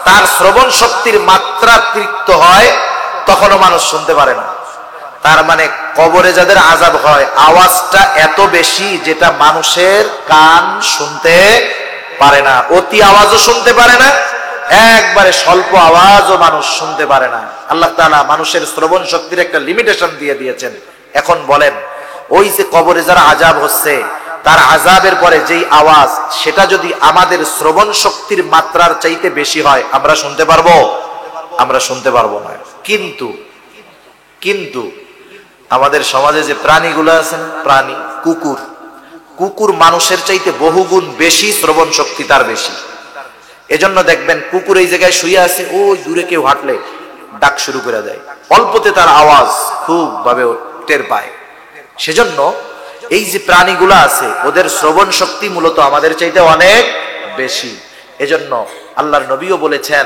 তার শ্রবণ শক্তির মাত্রাতিরিক্ত হয়, তখনও মানুষ শুনতে পারে না। তার মানে কবরে যাদের আযাব হয়, আওয়াজটা এত বেশি যেটা মানুষের কান শুনতে পারে না। অতি আওয়াজও শুনতে পারে না, একবারে স্বল্প আওয়াজও মানুষ শুনতে পারে না। আল্লাহ তাআলা মানুষের শ্রবণ শক্তির একটা লিমিটেশন দিয়ে দিয়েছেন। এখন বলেন, ওই যে কবরে যারা আযাব হচ্ছে, তার আযাবের পরে যেই আওয়াজ, সেটা যদি আমাদের শ্রবণ শক্তির মাত্রার চাইতে বেশি হয়, আমরা শুনতে পারবো? আমরা শুনতে পারবো না। কিন্তু কিন্তু আমাদের সমাজে যে প্রাণীগুলো আছেন, প্রাণী, কুকুর, কুকুর মানুষের চাইতে বহুগুণ বেশি শ্রবণ শক্তি তার বেশি। এজন্য দেখবেন কুকুর এই জায়গায় শুয়ে আছে, ওই দূরে কেউ হাঁটলে ডাক শুরু করে দেয়, অল্পতে তার আওয়াজ খুব ভাবে টের পায়। সেজন্য এই যে প্রাণীগুলো আছে, ওদের শ্রবণ শক্তি মূলত আমাদের চাইতে অনেক বেশি। এজন্য আল্লাহর নবীও বলেছেন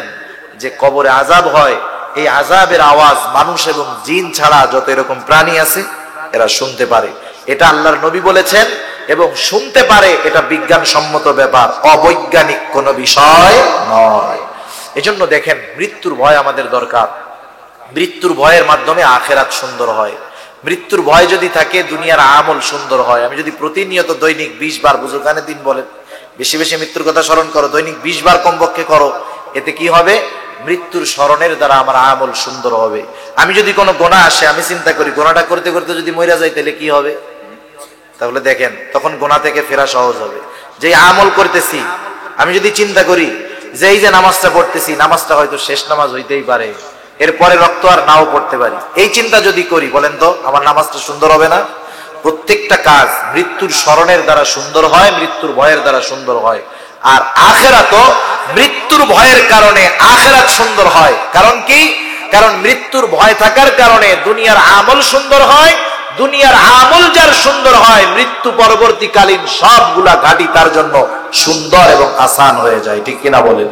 যে কবরে আযাব হয়, এই আযাবের আওয়াজ মানুষ এবং জিন ছাড়া যত এরকম প্রাণী আছে এরা শুনতে পারে। এটা আল্লাহর নবী বলেছেন, এবং শুনতে পারে, এটা বিজ্ঞানসম্মত ব্যাপার, অবৈজ্ঞানিক কোনো বিষয় নয়। এজন্য দেখেন, মৃত্যুর ভয় আমাদের দরকার। মৃত্যুর ভয়ের মাধ্যমে আখিরাত সুন্দর হয়। মৃত্যুর ভয় যদি থাকে, দুনিয়ার আমল সুন্দর হয়। আমি যদি প্রতিনিয়ত দৈনিক 20 বার, বুজুর্গানে দিন বলেন, বেশি বেশি মৃত্যুর কথা স্মরণ করো, দৈনিক 20 বার কমপক্ষে করো, এতে কি হবে? মৃত্যুর স্মরণের দ্বারা আমার আমল সুন্দর হবে। আমি যদি কোনো গুনাহ আসে, আমি চিন্তা করি গুনাহটা করতে করতে যদি মইরা যাই, তাহলে কি হবে? তাহলে দেখেন, তখন গুনাহ থেকে ফেরা সহজ হবে। যে আমল করতেছি, আমি যদি চিন্তা করি যে এই যে নামাজটা পড়তেছি, নামাজটা হয়তো শেষ নামাজ হইতেই পারে, এরপরে রক্ত আর নাও পড়তে পারি, এই চিন্তা যদি করি, বলেন তো আমার নামাজটা সুন্দর হবে না? প্রত্যেকটা কাজ মৃত্যুর স্মরণের দ্বারা সুন্দর হয়, মৃত্যুর ভয়ের দ্বারা সুন্দর হয়। আর আখিরাতও মৃত্যুর ভয়ের কারণে আখিরাত সুন্দর হয়। কারণ কি? কারণ মৃত্যুর ভয় থাকার কারণে দুনিয়ার আমল সুন্দর হয়। দুনিয়ার আমল যার সুন্দর হয়, মৃত্যু পরবর্তীকালীন সবগুলা ঘাটি তার জন্য সুন্দর এবং আসান হয়ে যায়। ঠিক কিনা বলেন?